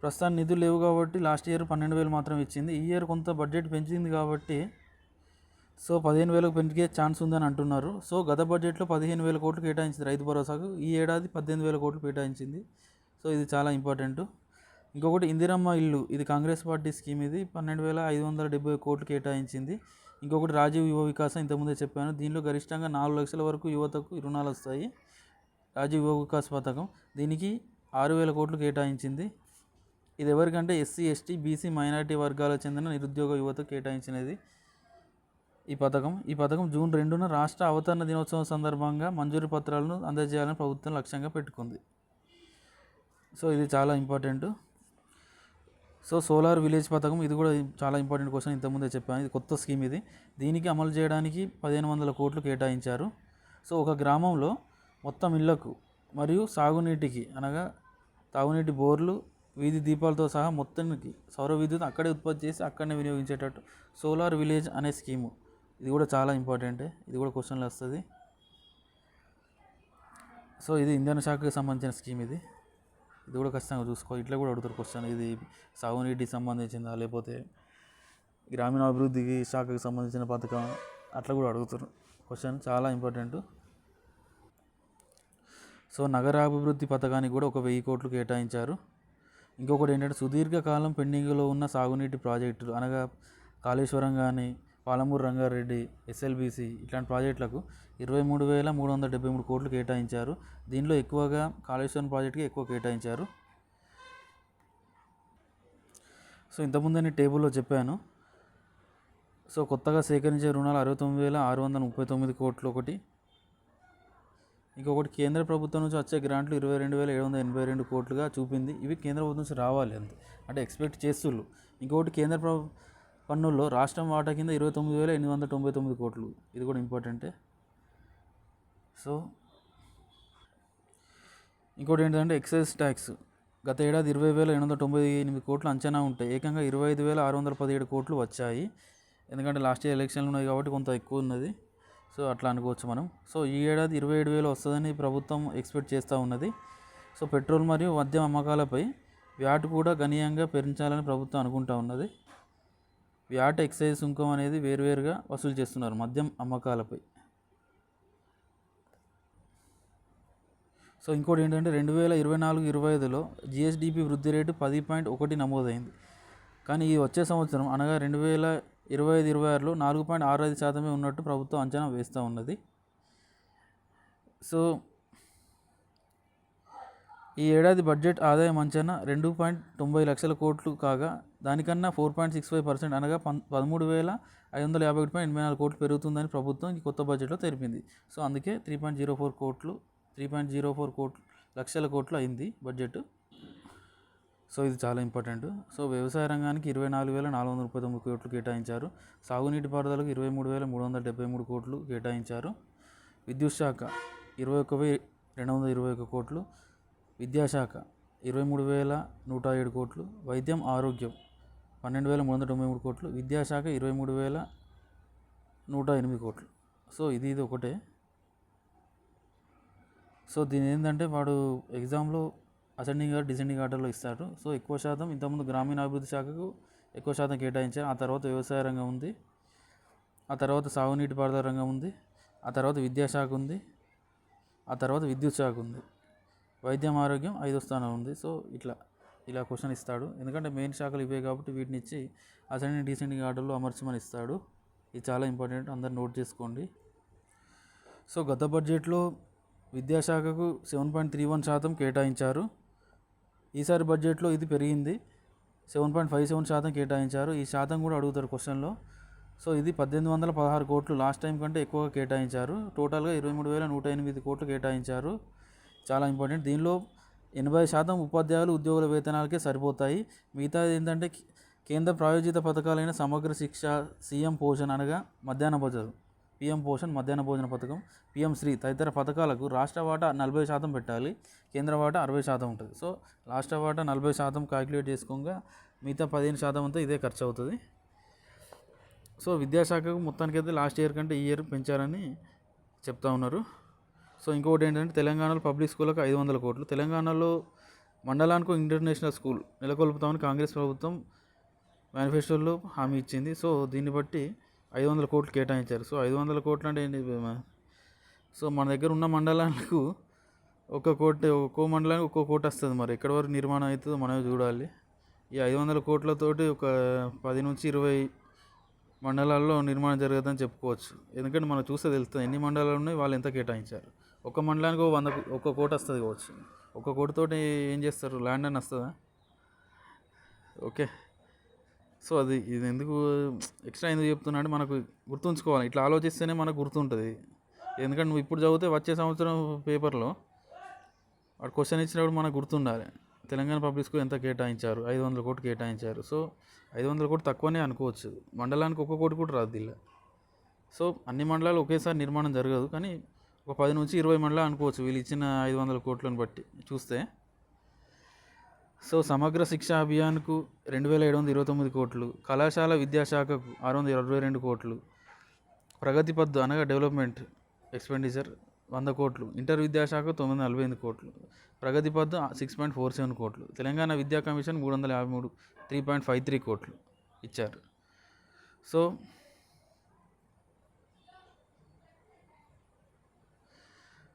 ప్రస్తుతానికి నిధులు లేవు కాబట్టి లాస్ట్ ఇయర్ 12,000 మాత్రం ఇచ్చింది. ఈ ఇయర్ కొంత బడ్జెట్ పెంచింది కాబట్టి సో 15,000 పెంచే ఛాన్స్ ఉందని అంటున్నారు. సో గత బడ్జెట్లో 15,000 కోట్లు కేటాయించింది రైతు భరోసాకు, ఈ ఏడాది 18,000 కోట్లు కేటాయించింది. సో ఇది చాలా ఇంపార్టెంట్. ఇంకొకటి ఇందిరమ్మ ఇల్లు, ఇది కాంగ్రెస్ పార్టీ స్కీమ్, ఇది 12,570 కోట్లు కేటాయించింది. ఇంకొకటి రాజీవ్ యువ వికాసం, ఇంతకుముందే చెప్పాను, దీనిలో గరిష్టంగా 4 లక్షల వరకు యువతకు రుణాలు వస్తాయి. రాజీవ్ యువ వికాస్ పథకం, దీనికి 6,000 కోట్లు కేటాయించింది. ఇది ఎవరికంటే ఎస్సీ, ఎస్టీ, బీసీ, మైనారిటీ వర్గాలకు చెందిన నిరుద్యోగ యువతకు కేటాయించినది ఈ పథకం జూన్ 2న రాష్ట్ర అవతరణ దినోత్సవం సందర్భంగా మంజూరు పత్రాలను అందజేయాలని ప్రభుత్వం లక్ష్యంగా పెట్టుకుంది. సో ఇది చాలా ఇంపార్టెంట్. సో సోలార్ విలేజ్ పథకం, ఇది కూడా చాలా ఇంపార్టెంట్ క్వశ్చన్, ఇంతకుముందే చెప్పాను, ఇది కొత్త స్కీమ్. ఇది దీనికి అమలు చేయడానికి 1,500 కోట్లు కేటాయించారు. సో ఒక గ్రామంలో మొత్తం ఇళ్లకు మరియు సాగునీటికి, అనగా తాగునీటి బోర్లు, వీధి దీపాలతో సహా మొత్తానికి సౌర విద్యుత్ అక్కడే ఉత్పత్తి చేసి అక్కడనే వినియోగించేటట్టు సోలార్ విలేజ్ అనే స్కీము, ఇది కూడా చాలా ఇంపార్టెంటే, ఇది కూడా క్వశ్చన్లు వస్తుంది. సో ఇది ఇంధన శాఖకి సంబంధించిన స్కీమ్, ఇది కూడా ఖచ్చితంగా చూసుకో. ఇట్లా కూడా అడుగుతారు క్వశ్చన్, ఇది సాగునీటికి సంబంధించిందా లేకపోతే గ్రామీణాభివృద్ధికి శాఖకి సంబంధించిన పథకం, అట్లా కూడా అడుగుతారు క్వశ్చన్, చాలా ఇంపార్టెంట్. సో నగరాభివృద్ధి పథకానికి కూడా 1,000 కోట్లు కేటాయించారు. ఇంకొకటి ఏంటంటే, సుదీర్ఘకాలం పెండింగ్లో ఉన్న సాగునీటి ప్రాజెక్టులు, అనగా కాళేశ్వరం కానీ, పాలమూరు రంగారెడ్డి, ఎస్ఎల్బీసీ ఇట్లాంటి ప్రాజెక్టులకు 23,373 కోట్లు కేటాయించారు. దీనిలో ఎక్కువగా కాళేశ్వరం ప్రాజెక్టుకి ఎక్కువ కేటాయించారు. సో ఇంతకుముందు నేను టేబుల్లో చెప్పాను. సో కొత్తగా సేకరించే రుణాలు 69,639 కోట్లు ఒకటి. ఇంకొకటి కేంద్ర ప్రభుత్వం నుంచి వచ్చే గ్రాంట్లు 22,782 కోట్లుగా చూపింది. ఇవి కేంద్ర ప్రభుత్వం నుంచి రావాలి అంటే ఎక్స్పెక్ట్ చేస్తుళ్ళు. ఇంకొకటి కేంద్ర పన్నుల్లో రాష్ట్రం వాటా కింద 29,899 కోట్లు, ఇది కూడా ఇంపార్టెంటే. సో ఇంకోటి ఏంటంటే ఎక్సైజ్ ట్యాక్స్, గత ఏడాది 20,898 కోట్లు అంచనా ఉంటాయి, ఏకంగా 25,617 కోట్లు వచ్చాయి. ఎందుకంటే లాస్ట్ ఇయర్ ఎలక్షన్లు ఉన్నాయి కాబట్టి కొంత ఎక్కువ ఉన్నది. సో అట్లా అనుకోవచ్చు మనం. సో ఈ ఏడాది 27,000 వస్తుందని ప్రభుత్వం ఎక్స్పెక్ట్ చేస్తూ ఉన్నది. సో పెట్రోల్ మరియు మద్యం అమ్మకాలపై వ్యాట్ కూడా గణనీయంగా పెంచాలని ప్రభుత్వం అనుకుంటా ఉన్నది. వ్యాట్, ఎక్సైజ్ సుంకం అనేది వేరువేరుగా వసూలు చేస్తున్నారు మద్యం అమ్మకాలపై. సో ఇంకోటి ఏంటంటే 2024-25లో జిఎస్డిపి వృద్ధి రేటు 10.1 నమోదైంది. కానీ ఈ వచ్చే సంవత్సరం అనగా 2025-26లో 4.65% ఉన్నట్టు ప్రభుత్వం అంచనా వేస్తూ ఉన్నది. సో ఈ ఏడాది బడ్జెట్ ఆదాయం అంచనా 2.90 లక్షల కోట్లు కాగా దానికన్నా 4.65% అనగా 13,551.84 కోట్లు పెరుగుతుందని ప్రభుత్వం ఈ కొత్త బడ్జెట్లో తెలిపింది. సో అందుకే 3.04 లక్షల కోట్లు అయింది బడ్జెట్. సో ఇది చాలా ఇంపార్టెంట్. సో వ్యవసాయ రంగానికి 24,439 కోట్లు కేటాయించారు. సాగునీటి పారుదలకు 23,373 కోట్లు కేటాయించారు. విద్యుత్ శాఖ 21,221 కోట్లు, విద్యాశాఖ 23,107 కోట్లు, వైద్యం ఆరోగ్యం 12,393 కోట్లు, విద్యాశాఖ 23,108 కోట్లు. సో ఇది ఒకటే. సో దీని ఏంటంటే వాడు ఎగ్జామ్లో అసెండింగ్ ఆర్ డిసెండింగ్ ఆర్డర్లో ఇస్తారు. సో ఎక్కువ శాతం ఇంతకుముందు గ్రామీణాభివృద్ధి శాఖకు ఎక్కువ శాతం కేటాయించారు. ఆ తర్వాత వ్యవసాయ రంగం ఉంది, ఆ తర్వాత సాగునీటి పారుదల రంగం ఉంది, ఆ తర్వాత విద్యాశాఖ ఉంది, ఆ తర్వాత విద్యుత్ శాఖ ఉంది, వైద్యం ఆరోగ్యం 5వ స్థానం ఉంది. సో ఇలా క్వశ్చన్ ఇస్తాడు. ఎందుకంటే మెయిన్ శాఖలు ఇవే కాబట్టి వీటిని ఇచ్చి అసెండింగ్ డిసెండింగ్ ఆర్డర్లో అమర్చమని ఇస్తాడు. ఇది చాలా ఇంపార్టెంట్, అందరు నోట్ చేసుకోండి. సో గత బడ్జెట్లో విద్యాశాఖకు 7.31% కేటాయించారు. ఈసారి బడ్జెట్లో ఇది పెరిగింది, 7.57% కేటాయించారు. ఈ శాతం కూడా అడుగుతారు క్వశ్చన్లో. సో ఇది 1,816 కోట్లు లాస్ట్ టైం కంటే ఎక్కువగా కేటాయించారు. టోటల్గా 23,108 కోట్లు కేటాయించారు. చాలా ఇంపార్టెంట్. దీనిలో 80% ఉపాధ్యాయులు ఉద్యోగుల వేతనాలకే సరిపోతాయి. మిగతాది ఏంటంటే కేంద్ర ప్రాయోజిత పథకాలైన సమగ్ర శిక్ష, సీఎం పోషణ్ అనగా మధ్యాహ్న భోజనం, పీఎం పోషణ్ మధ్యాహ్న భోజన పథకం, పీఎం శ్రీ తదితర పథకాలకు రాష్ట్ర వాటా 40% పెట్టాలి, కేంద్ర వాటా 60% ఉంటుంది. సో రాష్ట్ర వాటా 40% క్యాలిక్యులేట్ చేసుకోగా మిగతా 15% అంతా ఇదే ఖర్చు అవుతుంది. సో విద్యాశాఖకు మొత్తానికైతే లాస్ట్ ఇయర్ కంటే ఈ ఇయర్ పెంచారని చెప్తా ఉన్నారు. సో ఇంకొకటి ఏంటంటే తెలంగాణలో పబ్లిక్ స్కూళ్ళకు 500 కోట్లు, తెలంగాణలో మండలానికి ఇంటర్నేషనల్ స్కూల్ నెలకొల్పుతామని కాంగ్రెస్ ప్రభుత్వం మేనిఫెస్టోలో హామీ ఇచ్చింది. సో దీన్ని బట్టి 500 కోట్లు కేటాయించారు. సో 500 కోట్లు అంటే ఏంటి? సో మన దగ్గర ఉన్న మండలాలకు ఒక్కో మండలానికి ఒక్కో కోటి వస్తుంది. మరి ఎక్కడి వరకు నిర్మాణం అవుతుందో మనమే చూడాలి. ఈ 500 కోట్లతోటి ఒక 10 నుంచి 20 మండలాల్లో నిర్మాణం జరగదని చెప్పుకోవచ్చు. ఎందుకంటే మనం చూస్తే తెలుస్తుంది ఎన్ని మండలాలు ఉన్నాయి, వాళ్ళు ఎంత కేటాయించారు. ఒక మండలానికి 100 కోటి వస్తుంది కావచ్చు. 1 కోటితోటి ఏం చేస్తారు? ల్యాండ్ అని వస్తుందా? ఓకే. సో ఇది ఎందుకు ఎక్స్ట్రా ఎందుకు చెప్తున్నా అంటే మనకు గుర్తుంచుకోవాలి. ఇట్లా ఆలోచిస్తేనే మనకు గుర్తుంటుంది. ఎందుకంటే నువ్వు ఇప్పుడు చదివితే వచ్చే సంవత్సరం పేపర్లో వాడు క్వశ్చన్ ఇచ్చినప్పుడు మనకు గుర్తుండాలి. తెలంగాణ పబ్లిక్ స్కూల్ ఎంత కేటాయించారు? 500 కోట్లు కేటాయించారు. సో 500 కోట్లు తక్కువనే అనుకోవచ్చు. మండలానికి 1 కోటి కూడా రాదు దీనిలో. సో అన్ని మండలాలు ఒకేసారి నిర్మాణం జరగదు, కానీ ఒక 10 నుంచి 20 మండలాలు అనుకోవచ్చు వీళ్ళు ఇచ్చిన 500 కోట్లను బట్టి చూస్తే. సో సమగ్ర శిక్షా అభియాన్కు 2,729 కోట్లు, కళాశాల విద్యాశాఖకు 622 కోట్లు, ప్రగతి పద్దు అనగా డెవలప్మెంట్ ఎక్స్పెండిచర్ 100 కోట్లు, ఇంటర్ విద్యాశాఖ 948 కోట్లు, ప్రగతి పద్దు 6.47 కోట్లు, తెలంగాణ విద్యా కమిషన్ 353 3.53 కోట్లు ఇచ్చారు.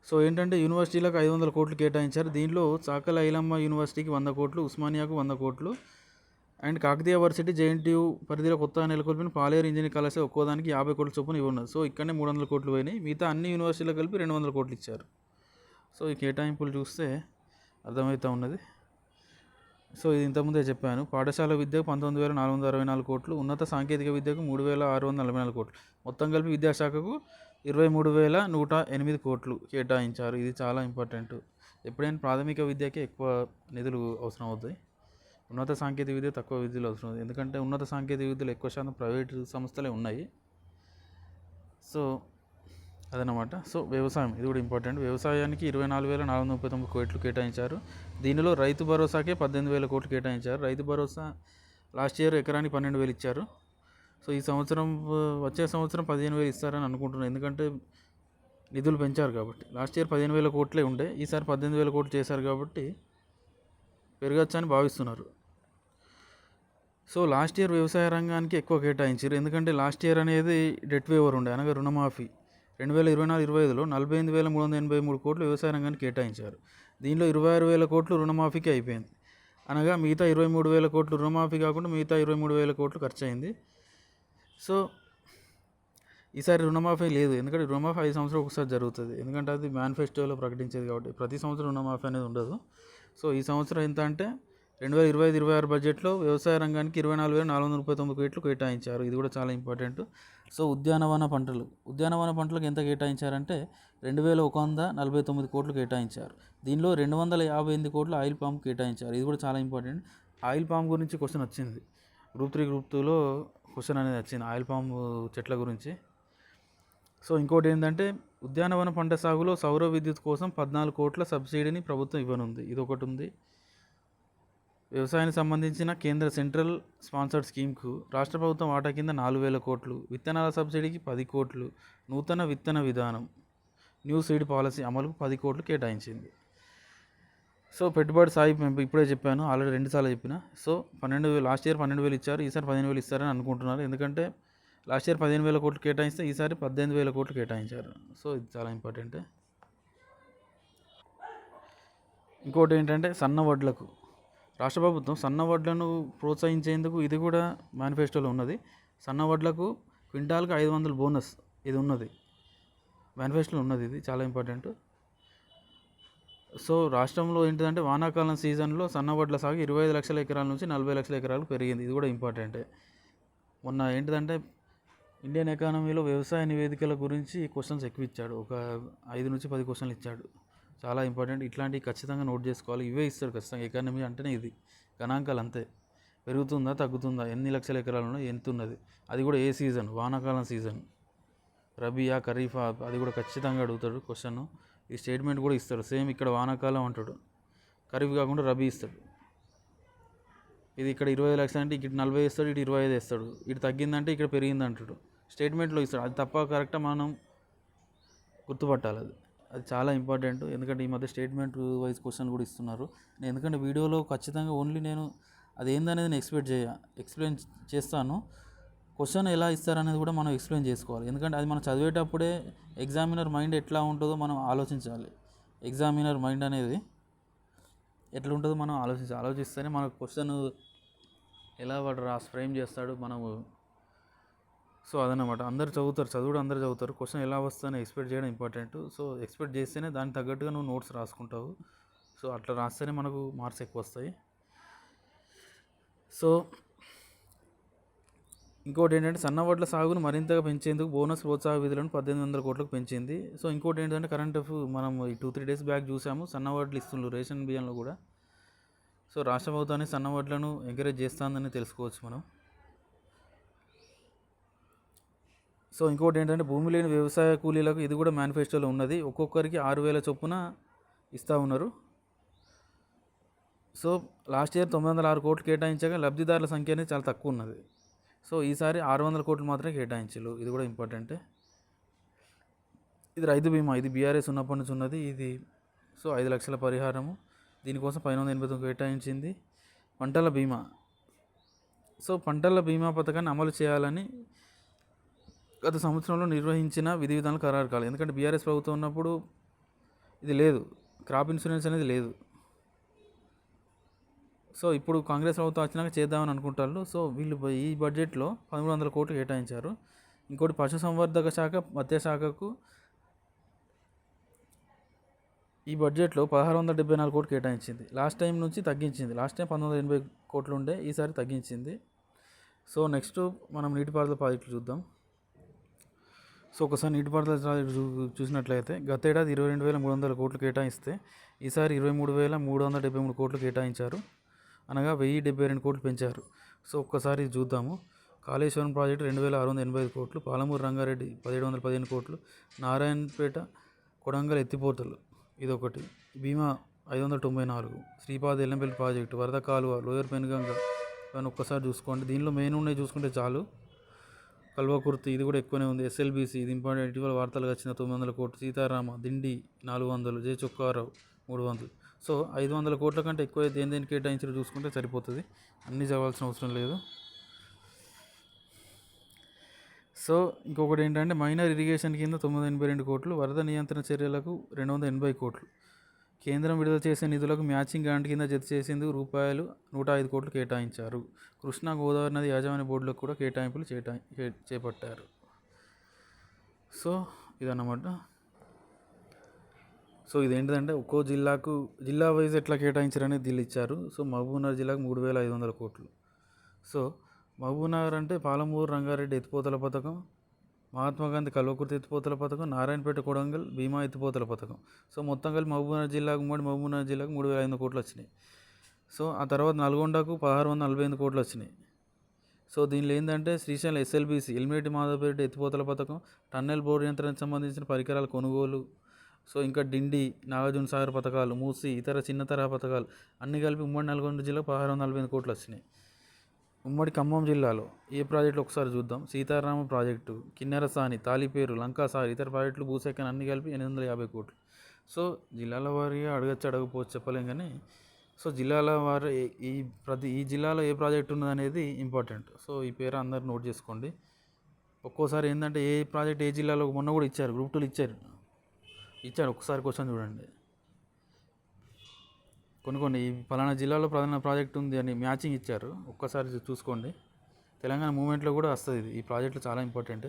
సో ఏంటంటే యూనివర్సిటీలకు 500 కోట్లు కేటాయించారు. దీనిలో చాకల ఐలమ్మ యూనివర్సిటీకి 100 కోట్లు, ఉస్మానియాకు 100 కోట్లు అండ్ కాకతీయ వర్సిటీ జేఎన్టీయూ పరిధిలో కొత్తగా నెలకొల్పిన పాలేరు ఇంజనీరింగ్ కళాశాల ఒక్కోదానికి 50 కోట్ల చొప్పున ఇవ్వనున్నారు. సో ఇక్కడనే 300 కోట్లు పోయినాయి. మిగతా అన్ని యూనివర్సిటీలకు కలిపి 200 కోట్లు ఇచ్చారు. సో ఈ కేటాయింపులు చూస్తే అర్థమవుతూ ఉన్నది. సో ఇది ఇంతకుముందే చెప్పాను. పాఠశాల విద్యకు 19,464 కోట్లు, ఉన్నత సాంకేతిక విద్యకు 3,644 కోట్లు, మొత్తం కలిపి విద్యాశాఖకు 23,108 కోట్లు కేటాయించారు. ఇది చాలా ఇంపార్టెంట్. ఎప్పుడైనా ప్రాథమిక విద్యకే ఎక్కువ నిధులు అవసరం అవుతాయి, ఉన్నత సాంకేతిక విద్య తక్కువ విద్యలు అవసరం అవుతుంది. ఎందుకంటే ఉన్నత సాంకేతిక విద్యలు ఎక్కువ శాతం ప్రైవేటు సంస్థలే ఉన్నాయి. సో అదనమాట. సో వ్యవసాయం ఇది కూడా ఇంపార్టెంట్. వ్యవసాయానికి 24,439 కోట్లు కేటాయించారు. దీనిలో రైతు భరోసాకే 18,000 కోట్లు కేటాయించారు. రైతు భరోసా లాస్ట్ ఇయర్ ఎకరానికి 12,000 ఇచ్చారు. సో ఈ సంవత్సరం వచ్చే సంవత్సరం 15,000 ఇస్తారని అనుకుంటున్నాను. ఎందుకంటే నిధులు పెంచారు కాబట్టి. లాస్ట్ ఇయర్ 15,000 కోట్లే ఉండే, ఈసారి 18,000 కోట్లు చేశారు కాబట్టి పెరగచ్చని భావిస్తున్నారు. సో లాస్ట్ ఇయర్ వ్యవసాయ రంగానికి ఎక్కువ కేటాయించారు. ఎందుకంటే లాస్ట్ ఇయర్ అనేది డెట్ వేవర్ ఉండే, అనగా రుణమాఫీ. 2024-25లో 48,383 కోట్లు వ్యవసాయ రంగానికి కేటాయించారు. దీనిలో 26,000 కోట్లు రుణమాఫీకి అయిపోయింది. అనగా మిగతా 23,000 కోట్లు రుణమాఫీ కాకుండా మిగతా 23,000 కోట్లు ఖర్చు అయింది. సో ఈసారి రుణమాఫీ లేదు, ఎందుకంటే రుణమాఫీ 5 సంవత్సరాలు ఒకసారి జరుగుతుంది, ఎందుకంటే అది మేనిఫెస్టోలో ప్రకటించేది కాబట్టి ప్రతి సంవత్సరం రుణమాఫీ అనేది ఉండదు. సో ఈ సంవత్సరం ఎంత అంటే 2025-26 బడ్జెట్లో వ్యవసాయ రంగానికి 24,439 కోట్లు కేటాయించారు. ఇది కూడా చాలా ఇంపార్టెంట్. సో ఉద్యానవన పంటలకు ఎంత కేటాయించారంటే 2,149 కోట్లు కేటాయించారు. దీనిలో 258 కోట్లు ఆయిల్ పామ్ కేటాయించారు. ఇది కూడా చాలా ఇంపార్టెంట్. ఆయిల్ పామ్ గురించి క్వశ్చన్ వచ్చింది, గ్రూప్ 3 గ్రూప్ 2లో క్వశ్చన్ అనేది వచ్చింది ఆయిల్ పామ్ చెట్ల గురించి. సో ఇంకోటి ఏంటంటే ఉద్యానవన పంట సాగులో సౌర విద్యుత్ కోసం 14 కోట్ల సబ్సిడీని ప్రభుత్వం ఇవ్వనుంది. ఇది ఒకటి ఉంది. వ్యవసాయానికి సంబంధించిన కేంద్ర సెంట్రల్ స్పాన్సర్డ్ స్కీమ్కు రాష్ట్ర ప్రభుత్వం వాటా కింద 4,000 కోట్లు, విత్తనాల సబ్సిడీకి 10 కోట్లు, నూతన విత్తన విధానం న్యూ సీడ్ పాలసీ అమలుకు 10 కోట్లు కేటాయించింది. సో పెట్టుబడి సాయి ఇప్పుడే చెప్పాను, ఆల్రెడీ 2 సార్లు చెప్పిన. సో 12,000 లాస్ట్ ఇయర్ 12,000 ఇచ్చారు, ఈసారి 15,000 ఇస్తారని అనుకుంటున్నారు. ఎందుకంటే లాస్ట్ ఇయర్ 15,000 కోట్లు కేటాయిస్తే ఈసారి 18,000 కోట్లు కేటాయించారు. సో ఇది చాలా ఇంపార్టెంట్. ఇంకోటి ఏంటంటే సన్న వడ్లకు రాష్ట్ర ప్రభుత్వం సన్న వడ్లను ప్రోత్సహించేందుకు ఇది కూడా మేనిఫెస్టోలో ఉన్నది. సన్న వడ్లకు క్వింటాల్కి 500 బోనస్ ఇది ఉన్నది, మేనిఫెస్టోలో ఉన్నది. ఇది చాలా ఇంపార్టెంట్. సో రాష్ట్రంలో ఏంటిదంటే వానాకాలం సీజన్లో సన్న వడ్ల సాగు 25 లక్షల ఎకరాల నుంచి 40 లక్షల ఎకరాలకు పెరిగింది. ఇది కూడా ఇంపార్టెంటే. మొన్న ఏంటిదంటే ఇండియన్ ఎకానమీలో వ్యవసాయ నివేదికల గురించి క్వశ్చన్స్ ఎక్కువ ఇచ్చాడు, ఒక 5 నుంచి 10 క్వశ్చన్లు ఇచ్చాడు. చాలా ఇంపార్టెంట్, ఇట్లాంటివి ఖచ్చితంగా నోట్ చేసుకోవాలి. ఇవే ఇస్తాడు ఖచ్చితంగా. ఎకానమీ అంటేనే ఇది, గణాంకాలు అంతే. పెరుగుతుందా తగ్గుతుందా, ఎన్ని లక్షల ఎకరాలు ఉన్నాయి, ఎంత ఉన్నది, అది కూడా ఏ సీజన్, వానాకాలం సీజన్, రబీయా ఖరీఫా, అది కూడా ఖచ్చితంగా అడుగుతాడు క్వశ్చన్. ఈ స్టేట్మెంట్ కూడా ఇస్తాడు సేమ్. ఇక్కడ వానాకాలం అంటాడు, ఖరీఫ్ కాకుండా రబీ ఇస్తాడు. ఇది ఇక్కడ 25 లక్షలు అంటే ఇక్కడ 40 ఇస్తాడు, ఇటు 25 ఇస్తాడు. ఇటు తగ్గిందంటే ఇక్కడ పెరిగింది అంటాడు, స్టేట్మెంట్లో ఇస్తాడు. అది తప్ప కరెక్ట్గా మనం గుర్తుపట్టాలి. అది చాలా ఇంపార్టెంట్, ఎందుకంటే ఈ మధ్య స్టేట్మెంట్ వైజ్ క్వశ్చన్ కూడా ఇస్తున్నారు. ఎందుకంటే వీడియోలో ఖచ్చితంగా ఓన్లీ నేను అది ఏందనేది నేను ఎక్స్ప్లెయిన్ చేస్తాను. క్వశ్చన్ ఎలా ఇస్తారనేది కూడా మనం ఎక్స్ప్లెయిన్ చేసుకోవాలి, ఎందుకంటే అది మనం చదివేటప్పుడే ఎగ్జామినర్ మైండ్ ఎట్లా ఉంటుందో మనం ఆలోచించాలి. ఎగ్జామినర్ మైండ్ అనేది ఎట్లా ఉంటుందో మనం ఆలోచిస్తేనే మన క్వశ్చన్ ఎలా వాడు ఫ్రేమ్ చేస్తాడు మనము. సో అదనమాట, అందరు చదువుతారు, చదువుడు అందరు చదువుతారు, క్వశ్చన్ ఎలా వస్తుందని ఎక్స్పెక్ట్ చేయడం ఇంపార్టెంట్. సో ఎక్స్పెక్ట్ చేస్తేనే దానికి తగ్గట్టుగా నువ్వు నోట్స్ రాసుకుంటావు. సో అట్లా రాస్తేనే మనకు మార్క్స్ ఎక్కువ వస్తాయి. సో ఇంకోటి ఏంటంటే సన్న వడ్ల సాగును మరింతగా పెంచేందుకు బోనస్ ప్రోత్సాహ విధులను 1,800 కోట్లకు పెంచింది. సో ఇంకోటి ఏంటంటే కరెంట్ మనం ఈ 2-3 డేస్ బ్యాక్ చూసాము, సన్న వడ్లు ఇస్తున్నారు రేషన్ బియ్యంలో కూడా. సో రాష్ట్ర ప్రభుత్వాన్ని సన్న వడ్లను ఎంకరేజ్ చేస్తుందని తెలుసుకోవచ్చు మనం. సో ఇంకోటి ఏంటంటే భూమి లేని వ్యవసాయ కూలీలకు ఇది కూడా మేనిఫెస్టోలో ఉన్నది, ఒక్కొక్కరికి 6,000 చొప్పున ఇస్తూ ఉన్నారు. సో లాస్ట్ ఇయర్ 906 కోట్లు కేటాయించగా లబ్ధిదారుల సంఖ్య అనేది చాలా తక్కువ ఉన్నది. సో ఈసారి 600 కోట్లు మాత్రమే కేటాయించారు. ఇది కూడా ఇంపార్టెంటే. ఇది రైతు బీమా, ఇది బీఆర్ఎస్ ఉన్నప్పటి నుంచి ఉన్నది ఇది. సో 5 లక్షల పరిహారము, దీనికోసం 589 కేటాయించింది. పంటల బీమా, సో పంటల బీమా పథకాన్ని అమలు చేయాలని గత సంవత్సరంలో నిర్వహించిన విధి విధానాలు ఖరారు కాలేదు, ఎందుకంటే బీఆర్ఎస్ ప్రభుత్వం ఉన్నప్పుడు ఇది లేదు, క్రాప్ ఇన్సూరెన్స్ అనేది లేదు. సో ఇప్పుడు కాంగ్రెస్ ప్రభుత్వం వచ్చినాక చేద్దామని అనుకుంటారు. సో వీళ్ళు ఈ బడ్జెట్లో 1,300 కోట్లు కేటాయించారు. ఇంకోటి పశుసంవర్ధక శాఖ, మత్స్య శాఖకు ఈ బడ్జెట్లో 1,674 కోట్లు కేటాయించింది. లాస్ట్ టైం నుంచి తగ్గించింది. లాస్ట్ టైం 1,980 కోట్లు ఉండే, ఈసారి తగ్గించింది. సో నెక్స్ట్ మనం నీటిపారుదల ప్రాజెక్టులు చూద్దాం. సో ఒకసారి నీటిపారుదల ప్రాజెక్టు చూసినట్లయితే గత ఏడాది 22,300 కోట్లు కేటాయిస్తే ఈసారి 23,373 కోట్లు కేటాయించారు, అనగా 1,072 కోట్లు పెంచారు. సో ఒక్కసారి చూద్దాము. కాళేశ్వరం ప్రాజెక్టు 2,685 కోట్లు, పాలమూరు రంగారెడ్డి 1,715 కోట్లు, నారాయణపేట కొడంగల్ ఎత్తిపోతలు ఇదొకటి, భీమా 594, శ్రీపాద ఎల్లంపల్లి ప్రాజెక్టు, వరద కాలువ, లోయర్ పెనుగంగ ఇవన్నీ ఒక్కసారి చూసుకోండి. దీనిలో మెయిన్ ఉన్నాయి చూసుకుంటే చాలు. కల్వకుర్తి ఇది కూడా ఎక్కువనే ఉంది. ఎస్ఎల్బీసీ ఇది ఇంపార్టెంట్, ఇటీవల వార్తలు వచ్చిన 900 కోట్లు, సీతారామ, దిండి 400, జే చొక్కారావు 300. సో 500 కోట్ల కంటే ఎక్కువ దేని కేటాయించారో చూసుకుంటే సరిపోతుంది, అన్నీ చదవాల్సిన అవసరం లేదు. సో ఇంకొకటి ఏంటంటే మైనర్ ఇరిగేషన్ కింద 982 కోట్లు, వరద నియంత్రణ చర్యలకు 280 కోట్లు, కేంద్రం విడుదల చేసే నిధులకు మ్యాచింగ్ గ్రాంట్ కింద జత చేసేందుకు రూపాయలు 105 కోట్లు కేటాయించారు. కృష్ణా గోదావరి నది యాజమాన్య బోర్డులకు కూడా కేటాయింపులు చేపట్టారు. సో ఇదన్నమాట. సో ఇదేంటిదంటే ఒక్కో జిల్లాకు జిల్లా వైజ్ ఎట్లా కేటాయించారనేది దీళ్ళు ఇచ్చారు. సో మహబూబ్నగర్ జిల్లాకు 3500 కోట్లు. సో మహబూబ్నగర్ అంటే పాలమూరు రంగారెడ్డి ఎత్తిపోతల పథకం, మహాత్మాగాంధీ కల్వకుర్తి ఎత్తిపోతల పథకం, నారాయణపేట కొడంగల్ భీమా ఎత్తిపోతల పథకం. సో మొత్తం కలిపి మహబూబ్నగర్ జిల్లాకు మహబూబ్నగర్ జిల్లాకు 3500 కోట్లు వచ్చినాయి. సో ఆ తర్వాత నల్గొండకు 1648 కోట్లు వచ్చినాయి. సో దీనిలో ఏంటంటే శ్రీశైలం ఎస్ఎల్బీసీ ఎల్మిరెడ్డి మాధవపేట ఎత్తిపోతల పథకం, టన్నెల్ బోర్ యంత్రానికి సంబంధించిన పరికరాల కొనుగోలు, సో ఇంకా డిండి నాగార్జున సాగర్ పథకాలు, మూసి ఇతర చిన్న తరహా పథకాలు అన్నీ కలిపి ఉమ్మడి నల్గొండ జిల్లాకు 1648 కోట్లు వచ్చినాయి. ఉమ్మడి ఖమ్మం జిల్లాలో ఏ ప్రాజెక్టులు ఒకసారి చూద్దాం. సీతారామ ప్రాజెక్టు, కిన్నెరసాని, తాలిపేరు, లంకాసారి, ఇతర ప్రాజెక్టులు, భూసేకరణ అన్నీ కలిపి 850 కోట్లు. సో జిల్లాల వారీగా అడగకపోవచ్చు చెప్పలేం కానీ, సో జిల్లాల వారి ఈ జిల్లాలో ఏ ప్రాజెక్ట్ ఉన్నది అనేది ఇంపార్టెంట్. సో ఈ పేరు అందరు నోట్ చేసుకోండి. ఒక్కోసారి ఏంటంటే ఏ ప్రాజెక్ట్ ఏ జిల్లాలో మొన్న కూడా ఇచ్చారు, గ్రూప్ 2 ఇచ్చారు. ఒకసారి క్వశ్చన్ చూడండి. కొన్ని ఈ ఫలానా జిల్లాలో ప్రధాన ప్రాజెక్ట్ ఉంది అని మ్యాచింగ్ ఇచ్చారు, ఒక్కసారి చూసుకోండి. తెలంగాణ మూమెంట్లో కూడా వస్తుంది ఇది. ఈ ప్రాజెక్టులు చాలా ఇంపార్టెంట్.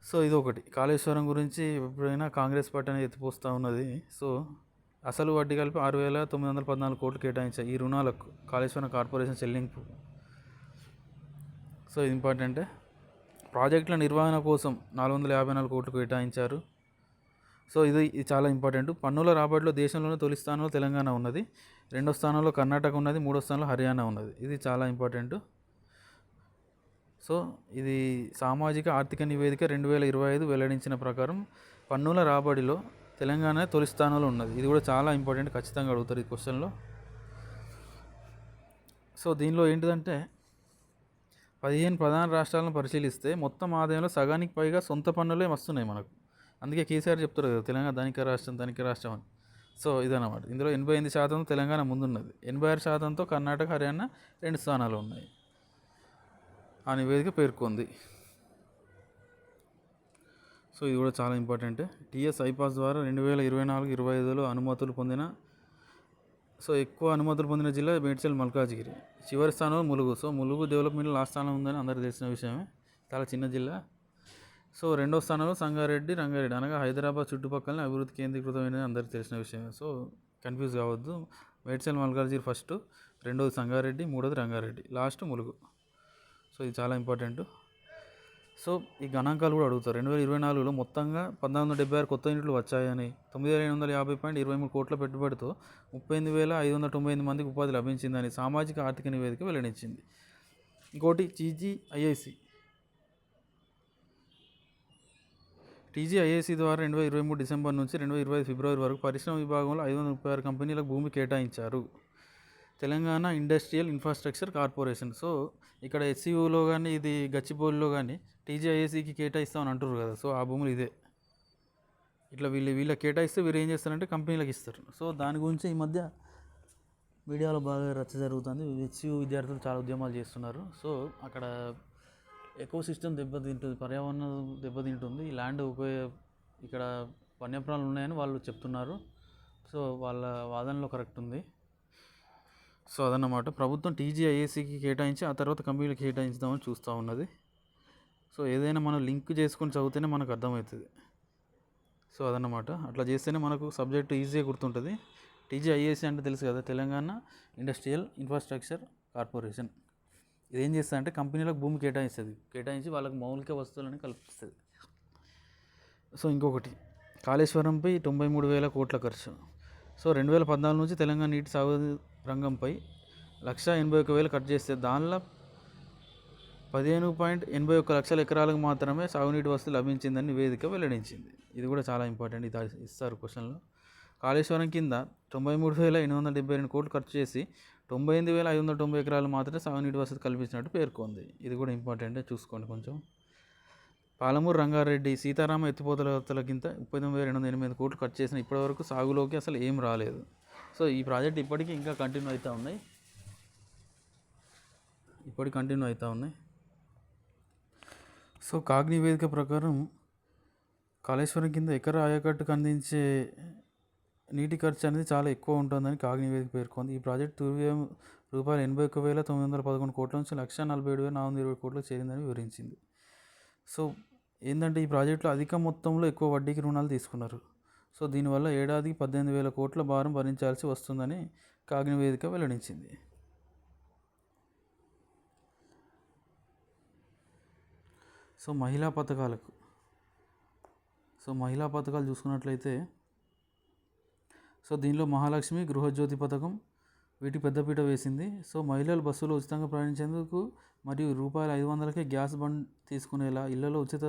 సో ఇది ఒకటి. కాళేశ్వరం గురించి ఎప్పుడైనా కాంగ్రెస్ పార్టీ అనేది ఎత్తిపోస్తూ ఉన్నది. సో అసలు వడ్డీ కలిపి 6,914 కోట్లు కేటాయించాయి ఈ రుణాలకు కాళేశ్వరం కార్పొరేషన్ చెల్లింపు. సో ఇది ఇంపార్టెంటే. ప్రాజెక్టుల నిర్వహణ కోసం 454 కోట్లు కేటాయించారు. సో ఇది చాలా ఇంపార్టెంట్. పన్నుల రాబడిలో దేశంలోనే తొలి స్థానంలో తెలంగాణ ఉన్నది, రెండో స్థానంలో కర్ణాటక ఉన్నది, మూడో స్థానంలో హర్యానా ఉన్నది. ఇది చాలా ఇంపార్టెంట్. సో ఇది సామాజిక ఆర్థిక నివేదిక 2025 వెల్లడించిన ప్రకారం పన్నుల రాబడిలో తెలంగాణ తొలి స్థానంలో ఉన్నది. ఇది కూడా చాలా ఇంపార్టెంట్, ఖచ్చితంగా అడుగుతారు ఈ క్వశ్చన్లో. సో దీనిలో ఏంటిదంటే 15 ప్రధాన రాష్ట్రాలను పరిశీలిస్తే మొత్తం ఆదాయంలో సగానికి పైగా సొంత పన్నులే వస్తున్నాయి మనకు. అందుకే కేసీఆర్ చెప్తారు కదా తెలంగాణ ధనిక రాష్ట్రం అని. సో ఇదన్నమాట. ఇందులో 88% తెలంగాణ ముందున్నది, 86%తో కర్ణాటక, హర్యానా 2 స్థానాలు ఉన్నాయి ఆ నివేదిక పేర్కొంది. సో ఇది కూడా చాలా ఇంపార్టెంట్. టీఎస్ ఐపాస్ ద్వారా 2024-25లో అనుమతులు పొందిన ఎక్కువ అనుమతులు పొందిన జిల్లా మేడ్చల్, మల్కాజ్గిరి. చివరి స్థానంలో ములుగు. సో ములుగు డెవలప్మెంట్లో లాస్ట్ స్థానం ఉందని అందరికీ తెలిసిన విషయమే, చాలా చిన్న జిల్లా. సో రెండో స్థానంలో సంగారెడ్డి, రంగారెడ్డి, అనగా హైదరాబాద్ చుట్టుపక్కల అభివృద్ధి కేంద్రీకృతమైనది అందరికీ తెలిసిన విషయమే. సో కన్ఫ్యూజ్ కావద్దు. మేడ్చల్, మల్కాజ్గిరి ఫస్ట్, రెండోది సంగారెడ్డి, మూడోది రంగారెడ్డి, లాస్ట్ ములుగు. సో ఇది చాలా ఇంపార్టెంట్. సో ఈ గణాంకాలు కూడా అడుగుతారు. 2024లో మొత్తంగా 1976 కొత్త యూనిట్లు వచ్చాయని, 9,850.23 కోట్ల పెట్టుబడితో 38,598 మందికి ఉపాధి లభించిందని సామాజిక ఆర్థిక నివేదిక వెల్లడించింది. ఇంకోటి టీజీఐఏసీ ద్వారా 2023 డిసెంబర్ నుంచి 2025 ఫిబ్రవరి వరకు పరిశ్రమ విభాగంలో 536 కంపెనీలకు భూమి కేటాయించారు. Telangana industrial infrastructure corporation. So ఇక్కడ ఎస్సీయూలో కానీ, ఇది గచ్చిబౌలిలో కానీ టీజీఐఏసీకి కేటాయిస్తామని అంటారు కదా. సో ఆ భూములు ఇదే. ఇట్లా వీళ్ళ కేటాయిస్తే వీరు ఏం చేస్తారంటే కంపెనీలకు ఇస్తారు. సో దాని గురించి ఈ మధ్య మీడియాలో బాగా రచ్చ జరుగుతుంది. హెచ్సియు విద్యార్థులు చాలా ఉద్యమాలు చేస్తున్నారు. సో అక్కడ ఎకో సిస్టమ్ దెబ్బతింటుంది, పర్యావరణం దెబ్బతింటుంది. ఈ ల్యాండ్ ఇక్కడ వన్యప్రాణులు ఉన్నాయని వాళ్ళు చెప్తున్నారు. సో వాళ్ళ వాదనలో కరెక్ట్ ఉంది. సో అదన్నమాట. ప్రభుత్వం టీజీఐఏసీకి కేటాయించి ఆ తర్వాత కంపెనీలకు కేటాయించుదామని చూస్తూ ఉన్నది. సో ఏదైనా మనం లింక్ చేసుకొని చదివితేనే మనకు అర్థమవుతుంది. సో అదన్నమాట. అట్లా చేస్తేనే మనకు సబ్జెక్టు ఈజీగా గుర్తుంటుంది. టీజీఐఏసీ అంటే తెలుసు కదా, తెలంగాణ ఇండస్ట్రియల్ ఇన్ఫ్రాస్ట్రక్చర్ కార్పొరేషన్. ఇదేం చేస్తుందంటే కంపెనీలకు భూమి కేటాయించి వాళ్ళకు మౌలిక వస్తువులని కల్పిస్తుంది. సో ఇంకొకటి, కాళేశ్వరంపై 93,000 కోట్ల ఖర్చు. సో 2014 నుంచి తెలంగాణ నీటి సాగు రంగంపై 1,81,000 ఖర్చు చేస్తే దానిలో 15.81 లక్షల ఎకరాలకు మాత్రమే సాగునీటి వసతి లభించిందని నివేదిక వెల్లడించింది. ఇది కూడా చాలా ఇంపార్టెంట్, ఇది ఇస్తారు క్వశ్చన్లో. కాళేశ్వరం కింద 93,872 కోట్లు ఖర్చు చేసి 98,590 ఎకరాలు మాత్రమే సాగునీటి వసతి కల్పించినట్టు పేర్కొంది. ఇది కూడా ఇంపార్టెంటే, చూసుకోండి కొంచెం. పాలమూరు రంగారెడ్డి సీతారామ ఎత్తిపోతల కింద 39,208 కోట్లు ఖర్చు చేసిన ఇప్పటివరకు సాగులోకి అసలు ఏం రాలేదు. సో ఈ ప్రాజెక్ట్ ఇప్పటికీ ఇంకా కంటిన్యూ అవుతూ ఉన్నాయి. సో కాగ్ నివేదిక ప్రకారం కాళేశ్వరం కింద ఎకరా ఆయకట్టుకు అందించే నీటి ఖర్చు అనేది చాలా ఎక్కువ ఉంటుందని కాగ్ నివేదిక పేర్కొంది. ఈ ప్రాజెక్టు తుర్వ్యయం రూపాయలు 81,911 కోట్ల నుంచి 1,47,420 కోట్లకు చేరిందని వివరించింది. సో ఏంటంటే ఈ ప్రాజెక్టులో అధిక మొత్తంలో ఎక్కువ వడ్డీకి రుణాలు తీసుకున్నారు. సో దీనివల్ల ఏడాదికి 18,000 కోట్ల భారం భరించాల్సి వస్తుందని కాగ్ నివేదిక వెల్లడించింది. సో మహిళా పథకాలు చూసుకున్నట్లయితే సో దీనిలో మహాలక్ష్మి, గృహజ్యోతి పథకం వీటికి పెద్దపీట వేసింది. సో మహిళలు బస్సులో ఉచితంగా ప్రయాణించేందుకు మరియు ₹500కే గ్యాస్ బండ్ తీసుకునేలా, ఇళ్లలో ఉచిత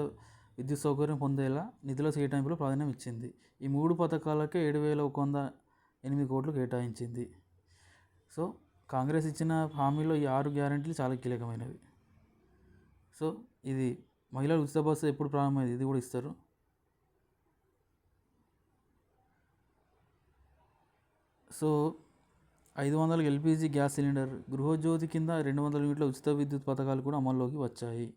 విద్యుత్ సౌకర్యం పొందేలా నిధుల కేటాయింపులో ప్రాధాన్యం ఇచ్చింది. ఈ 3 పథకాలకే 7,108 కోట్లు కేటాయించింది. సో కాంగ్రెస్ ఇచ్చిన హామీలో ఈ 6 గ్యారెంటీలు చాలా కీలకమైనవి. సో ఇది మహిళలు ఉచిత బస్సు ఎప్పుడు ప్రారంభమైంది ఇది కూడా ఇస్తారు. So 500 LPG gas cylinder, Gruhajyothi కింద 200 యూనిట్ల ఉచిత విద్యుత్ పథకాలు కూడా అమల్లోకి వచ్చాయి.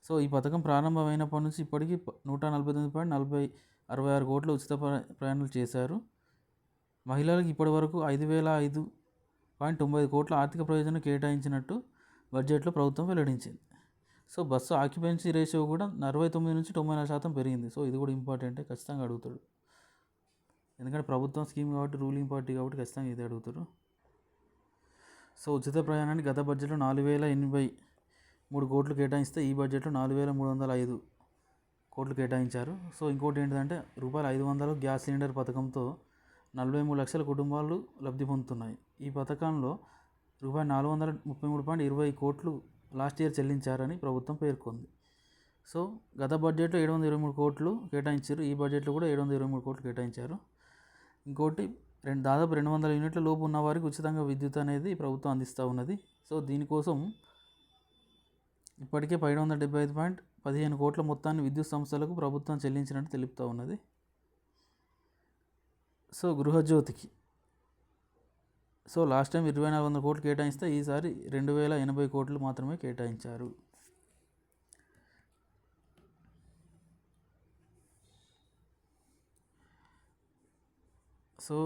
సో ఈ పథకం ప్రారంభమైనప్పటి నుంచి ఇప్పటికీ 149,40,66 కోట్ల ఉచిత ప్రయాణాలు చేశారు. మహిళలకు ఇప్పటి వరకు 5,005.95 కోట్ల ఆర్థిక ప్రయోజనం కేటాయించినట్టు బడ్జెట్లో ప్రభుత్వం వెల్లడించింది. సో బస్సు ఆక్యుపెన్సీ రేషియో కూడా 69 నుంచి 94% పెరిగింది. సో ఇది కూడా ఇంపార్టెంటే, ఖచ్చితంగా అడుగుతాడు. ఎందుకంటే ప్రభుత్వం స్కీమ్ కాబట్టి, రూలింగ్ పార్టీ కాబట్టి ఖచ్చితంగా ఇది అడుగుతారు. సో ఉచిత ప్రయాణానికి గత బడ్జెట్లో 4,083 కోట్లు కేటాయిస్తే ఈ బడ్జెట్లో 4,305 కోట్లు కేటాయించారు. సో ఇంకోటి ఏంటంటే ₹500 గ్యాస్ సిలిండర్ పథకంతో 43 లక్షల కుటుంబాలు లబ్ధి పొందుతున్నాయి. ఈ పథకంలో ₹433.20 కోట్లు లాస్ట్ ఇయర్ చెల్లించారని ప్రభుత్వం పేర్కొంది. సో గత బడ్జెట్లో 723 కోట్లు కేటాయించారు. ఈ బడ్జెట్లో కూడా 723 కోట్లు కేటాయించారు. ఇంకోటి దాదాపు 200 యూనిట్ల లోపు ఉన్న వారికి ఉచితంగా విద్యుత్ అనేది ప్రభుత్వం అందిస్తూ ఉన్నది. సో దీనికోసం ఇప్పటికే 775.15 కోట్ల మొత్తాన్ని విద్యుత్ సంస్థలకు ప్రభుత్వం చెల్లించినట్టు తెలుపుతూ ఉన్నది. సో గృహజ్యోతికి సో లాస్ట్ టైం 2,400 కోట్లు కేటాయిస్తే ఈసారి 2,080 కోట్లు మాత్రమే కేటాయించారు. సో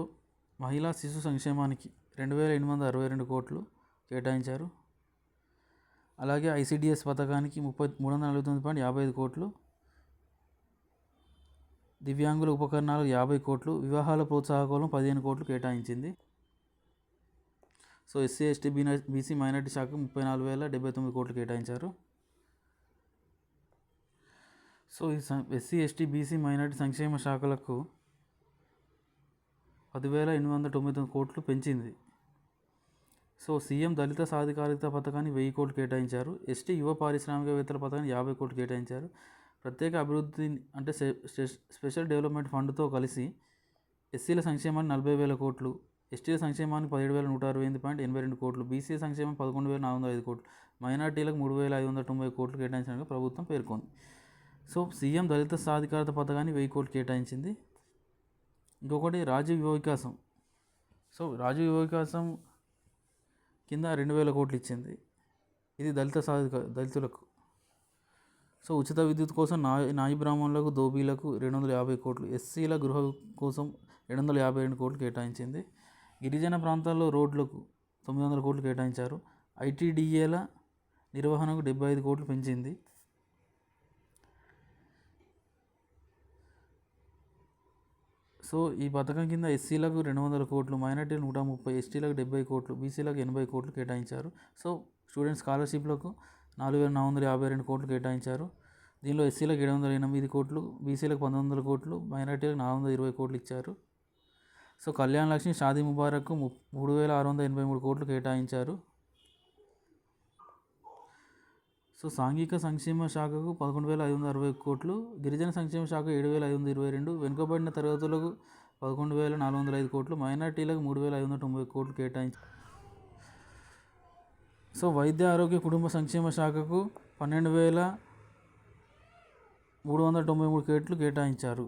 మహిళా శిశు సంక్షేమానికి 2,862 కోట్లు కేటాయించారు. అలాగే ఐసిడిఎస్ పథకానికి 349.55 కోట్లు, దివ్యాంగుల ఉపకరణాలకు 50 కోట్లు, వివాహాల ప్రోత్సాహకాలను 15 కోట్లు కేటాయించింది. So SC ST BC minority శాఖకు 34,079 కోట్లు కేటాయించారు. సో ఈ ఎస్సీ ఎస్టీ బీసీ మైనార్టీ సంక్షేమ శాఖలకు 10,899 కోట్లు పెంచింది. సో సీఎం దళిత సాధికారిత పథకాన్ని 1000 కోట్లు కేటాయించారు. ఎస్టీ యువ పారిశ్రామికవేత్తల పథకాన్ని 50 కోట్లు కేటాయించారు. ప్రత్యేక అభివృద్ధి అంటే స్పెషల్ డెవలప్మెంట్ ఫండ్తో కలిసి ఎస్సీల సంక్షేమానికి 40,000 కోట్లు, ఎస్టీల సంక్షేమానికి 17,168.82 కోట్లు, బీసీ సంక్షేమం 11,405 కోట్లు, మైనార్టీలకు 3,590 కోట్లు కేటాయించినట్టు ప్రభుత్వం పేర్కొంది. సో సీఎం దళిత సాధికారత పథకాన్ని 1000 కోట్లు కేటాయించింది. ఇంకొకటి రాజీవ్ యువ వికాసం. సో రాజీవ్ యువ వికాసం కింద 2,000 కోట్లు ఇచ్చింది. ఇది దళితులకు. సో ఉచిత విద్యుత్ కోసం నాయి బ్రాహ్మణులకు, దోబీలకు 250 కోట్లు, ఎస్సీల గృహ కోసం 252 కోట్లు కేటాయించింది. గిరిజన ప్రాంతాల్లో రోడ్లకు 900 కోట్లు కేటాయించారు. ఐటీడీఏల నిర్వహణకు 75 కోట్లు పెంచింది. సో ఈ పథకం కింద ఎస్సీలకు 200 కోట్లు, మైనార్టీలకు 130, ఎస్టీలకు 70 కోట్లు, బీసీలకు 80 కోట్లు కేటాయించారు. సో స్టూడెంట్ స్కాలర్షిప్లకు 4,452 కోట్లు కేటాయించారు. దీనిలో ఎస్సీలకు 708 కోట్లు, బీసీలకు 1,100 కోట్లు, మైనార్టీలకు 420 కోట్లు ఇచ్చారు. సో కళ్యాణ్ లక్ష్మి, షాదీ ముబారక్కు 3,683 కోట్లు కేటాయించారు. సో సాంఘిక సంక్షేమ శాఖకు 11,560 కోట్లు, గిరిజన సంక్షేమ శాఖ 7,522, వెనుకబడిన తరగతులకు 11,405 కోట్లు, మైనార్టీలకు 3,590 కోట్లు కేటాయించారు. సో వైద్య ఆరోగ్య కుటుంబ సంక్షేమ శాఖకు 12,393 కోట్లు కేటాయించారు.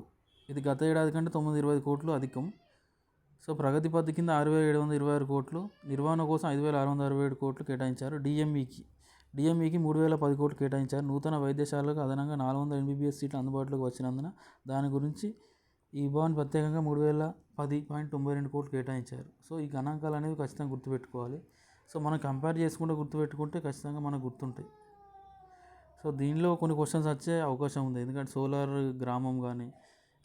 ఇది గత ఏడాది కంటే 920 కోట్లు అధికం. సో ప్రగతి పథకం కింద 6,726 కోట్లు, నిర్వహణ కోసం 5,667 కోట్లు కేటాయించారు. డిఎంఈకి 3010 కోట్లు కేటాయించారు. నూతన వైద్యశాలకు అదనంగా 400 ఎంబీబీఎస్ సీట్లు అందుబాటులోకి వచ్చినందున దాని గురించి ఈ విభాగాన్ని ప్రత్యేకంగా 3010.92 కోట్లు కేటాయించారు. సో ఈ గణాంకాలు అనేవి ఖచ్చితంగా గుర్తుపెట్టుకోవాలి. సో మనం కంపేర్ చేసుకుంటూ గుర్తుపెట్టుకుంటే ఖచ్చితంగా మనకు గుర్తుంటాయి. సో దీనిలో కొన్ని క్వశ్చన్స్ వచ్చే అవకాశం ఉంది. ఎందుకంటే సోలార్ గ్రామం కానీ,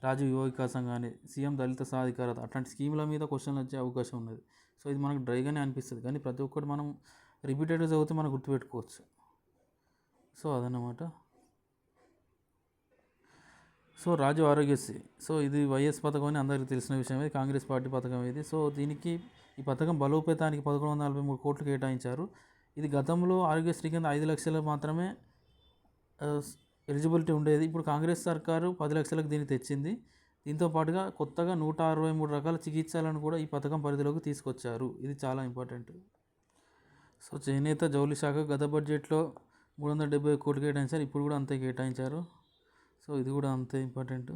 రాజీవ్ యువ వికాసం కానీ, సీఎం దళిత సాధికారత అట్లాంటి స్కీముల మీద క్వశ్చన్లు వచ్చే అవకాశం ఉన్నది. సో ఇది మనకు డ్రైగానే అనిపిస్తుంది, కానీ ప్రతి ఒక్కటి మనం రిపీటెడ్గా చదివితే మనం గుర్తుపెట్టుకోవచ్చు. సో అదన్నమాట. సో రాజీవ్ ఆరోగ్యశ్రీ, సో ఇది వైఎస్ పథకం అని అందరికీ తెలిసిన విషయమే. కాంగ్రెస్ పార్టీ పథకం ఇది. సో దీనికి ఈ పథకం బలోపేతానికి 1143 కోట్లు కేటాయించారు. ఇది గతంలో ఆరోగ్యశ్రీ కింద 5 లక్షలు మాత్రమే ఎలిజిబిలిటీ ఉండేది. ఇప్పుడు కాంగ్రెస్ సర్కారు 10 లక్షలకు దీన్ని తెచ్చింది. దీంతో పాటుగా కొత్తగా 163 రకాల చికిత్సలను కూడా ఈ పథకం పరిధిలోకి తీసుకొచ్చారు. ఇది చాలా ఇంపార్టెంట్. సో చేనేత జౌళి శాఖ గత బడ్జెట్లో 370 కోట్లు కేటాయించారు. ఇప్పుడు కూడా అంతే కేటాయించారు. సో ఇది కూడా అంతే ఇంపార్టెంట్.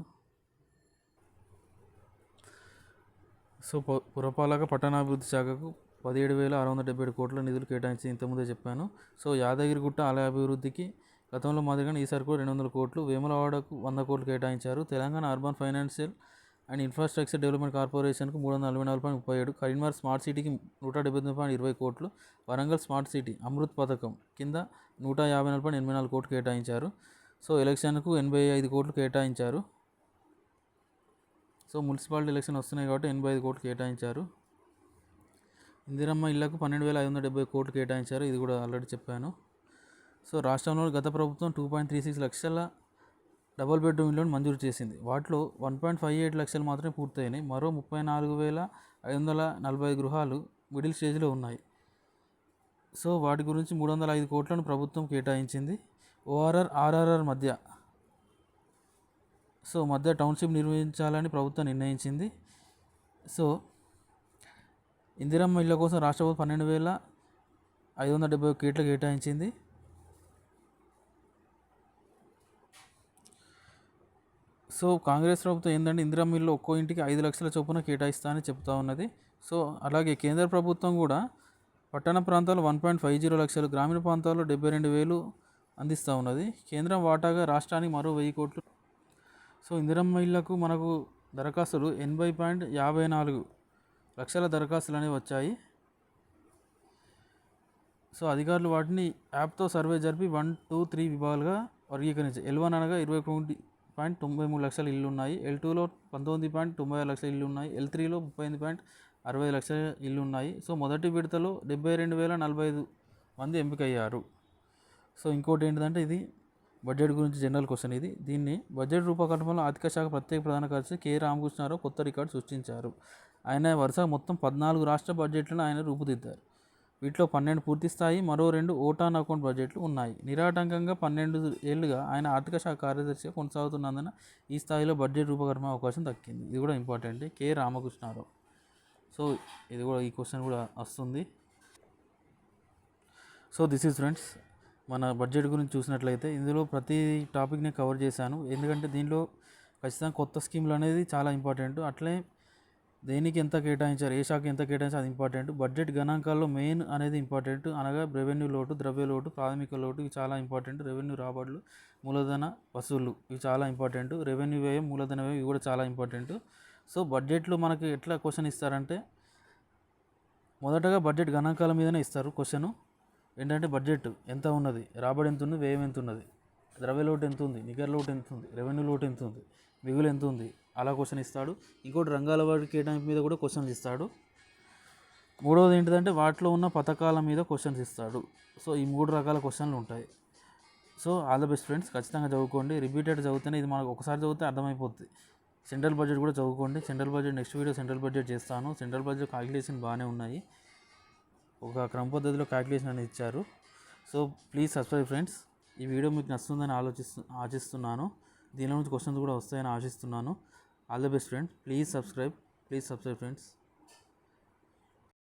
సో పురపాలక పట్టణాభివృద్ధి శాఖకు 17,677 కోట్ల నిధులు కేటాయించి ఇంతకుముందే చెప్పాను. సో యాదగిరిగుట్ట ఆలయ అభివృద్ధికి గతంలో మాదిరిగానే ఈసారి కూడా 200 కోట్లు, వేములవాడకు 100 కోట్లు కేటాయించారు. Telangana urban financial and infrastructure development కార్పొరేషన్కు 344.37, కరీంనగర్ స్మార్ట్ సిటీకి 179.20 కోట్లు, వరంగల్ స్మార్ట్ సిటీ అమృత్ పథకం కింద 154.84 కోట్లు కేటాయించారు. సో ఎలక్షన్కు 85 కోట్లు కేటాయించారు. సో మున్సిపాలిటీ ఎలక్షన్ వస్తున్నాయి కాబట్టి 85 కోట్లు కేటాయించారు. ఇందిరమ్మ ఇళ్లకు 12,570 కోట్లు కేటాయించారు. ఇది కూడా ఆల్రెడీ చెప్పాను. సో రాష్ట్రంలో గత ప్రభుత్వం 2.36 లక్షల డబుల్ బెడ్రూమ్ ఇళ్లను మంజూరు చేసింది. వాటిలో 1.58 లక్షలు మాత్రమే పూర్తయినాయి. మరో 34,545 గృహాలు మిడిల్ స్టేజ్లో ఉన్నాయి. సో వాటి గురించి 305 కోట్లను ప్రభుత్వం కేటాయించింది. ఓఆర్ఆర్, ఆర్ఆర్ఆర్ మధ్య టౌన్షిప్ నిర్మించాలని ప్రభుత్వం నిర్ణయించింది. సో ఇందిరమ్మ ఇళ్ల కోసం రాష్ట్ర ప్రభుత్వం 12,570 కోట్లు కేటాయించింది. సో కాంగ్రెస్ ప్రభుత్వం ఏంటంటే ఇందిరమ్మ ఇల్లు ఒక్కో ఇంటికి 5 లక్షల చొప్పున కేటాయిస్తా అని చెప్తా ఉన్నది. సో అలాగే కేంద్ర ప్రభుత్వం కూడా పట్టణ ప్రాంతాల్లో 1.50 లక్షలు, గ్రామీణ ప్రాంతాల్లో 72,000 అందిస్తూ ఉన్నది. కేంద్రం వాటాగా రాష్ట్రానికి మరో 1000 కోట్లు. సో ఇందిరమ్మ ఇళ్లకు మనకు దరఖాస్తులు 80.54 లక్షల దరఖాస్తులు అనేవి వచ్చాయి. సో అధికారులు వాటిని యాప్తో సర్వే జరిపి 1, 2, 3 విభాగాలుగా వర్గీకరించారు. L1 అనగా 21.93 లక్షల ఇళ్ళు ఉన్నాయి. L2లో 19.96 లక్షల ఇళ్ళు ఉన్నాయి. L3లో 38.60 లక్షల ఇళ్ళు ఉన్నాయి. సో మొదటి విడతలో 72,045 మంది ఎంపికయ్యారు. సో ఇంకోటి ఏంటంటే ఇది బడ్జెట్ గురించి జనరల్ క్వశ్చన్ ఇది. దీన్ని బడ్జెట్ రూపకల్పనలో ఆర్థిక శాఖ ప్రత్యేక ప్రధాన కార్యదర్శి కె రామకృష్ణారావు కొత్త రికార్డు సృష్టించారు. ఆయన వరుసగా మొత్తం 14 రాష్ట్ర బడ్జెట్లను ఆయన రూపుదిద్దారు. వీటిలో 12 పూర్తి స్థాయి, మరో 2 ఓటాన్ అకౌంట్ బడ్జెట్లు ఉన్నాయి. నిరాటంకంగా 12 ఏళ్లుగా ఆయన ఆర్థిక శాఖ కార్యదర్శిగా కొనసాగుతున్నందున ఈ స్థాయిలో బడ్జెట్ రూపకల్పన అవకాశం దక్కింది. ఇది కూడా ఇంపార్టెంట్. కె రామకృష్ణారావు. సో ఇది కూడా ఈ క్వశ్చన్ కూడా వస్తుంది. సో దిస్ ఈజ్ ఫ్రెండ్స్ మన బడ్జెట్ గురించి చూసినట్లయితే ఇందులో ప్రతి టాపిక్ని కవర్ చేశాను. ఎందుకంటే దీనిలో ఖచ్చితంగా కొత్త స్కీములు అనేది చాలా ఇంపార్టెంట్. అట్లే దేనికి ఎంత కేటాయించారు, ఏ శాఖ ఎంత కేటాయించారు అది ఇంపార్టెంట్. బడ్జెట్ గణాంకాల్లో మెయిన్ అనేది ఇంపార్టెంట్, అనగా రెవెన్యూ లోటు, ద్రవ్య లోటు, ప్రాథమిక లోటు ఇవి చాలా ఇంపార్టెంట్. రెవెన్యూ రాబడులు, మూలధన వసూళ్లు ఇవి చాలా ఇంపార్టెంట్. రెవెన్యూ వ్యయం, మూలధన వ్యయం ఇవి కూడా చాలా ఇంపార్టెంట్. సో బడ్జెట్లో మనకి ఎట్లా క్వశ్చన్ ఇస్తారంటే మొదటగా బడ్జెట్ గణాంకాల మీదనే ఇస్తారు క్వశ్చను. ఏంటంటే బడ్జెట్ ఎంత ఉన్నది, రాబడి ఎంత ఉంది, వ్యయం ఎంత ఉన్నది, ద్రవ్య లోటు ఎంత ఉంది, నికర లోటు ఎంత ఉంది, రెవెన్యూ లోటు ఎంత ఉంది, మిగులు ఎంత ఉంది, అలా క్వశ్చన్ ఇస్తాడు. ఇంకోటి రంగాల వారి కేటాయింపు మీద కూడా క్వశ్చన్స్ ఇస్తాడు. మూడవది ఏంటిదంటే వాటిలో ఉన్న పథకాల మీద క్వశ్చన్స్ ఇస్తాడు. సో ఈ 3 రకాల క్వశ్చన్లు ఉంటాయి. So all the best friends, ఖచ్చితంగా చదువుకోండి. రిపీటెడ్ చదివితేనే ఇది మనకు ఒకసారి చదివితే అర్థమైపోతుంది. సెంట్రల్ బడ్జెట్ కూడా చదువుకోండి. Central budget next video central budget చేస్తాను. సెంట్రల్ బడ్జెట్ క్యాలిక్యులేషన్ బాగానే ఉన్నాయి, ఒక క్రమ పద్ధతిలో క్యాలిక్యులేషన్ అనేది ఇచ్చారు. So please subscribe friends. ఈ వీడియో మీకు నచ్చుతుందని ఆశిస్తున్నాను. దీనిలో నుంచి క్వశ్చన్స్ కూడా వస్తాయని ఆశిస్తున్నాను. All the best friends. Please subscribe friends.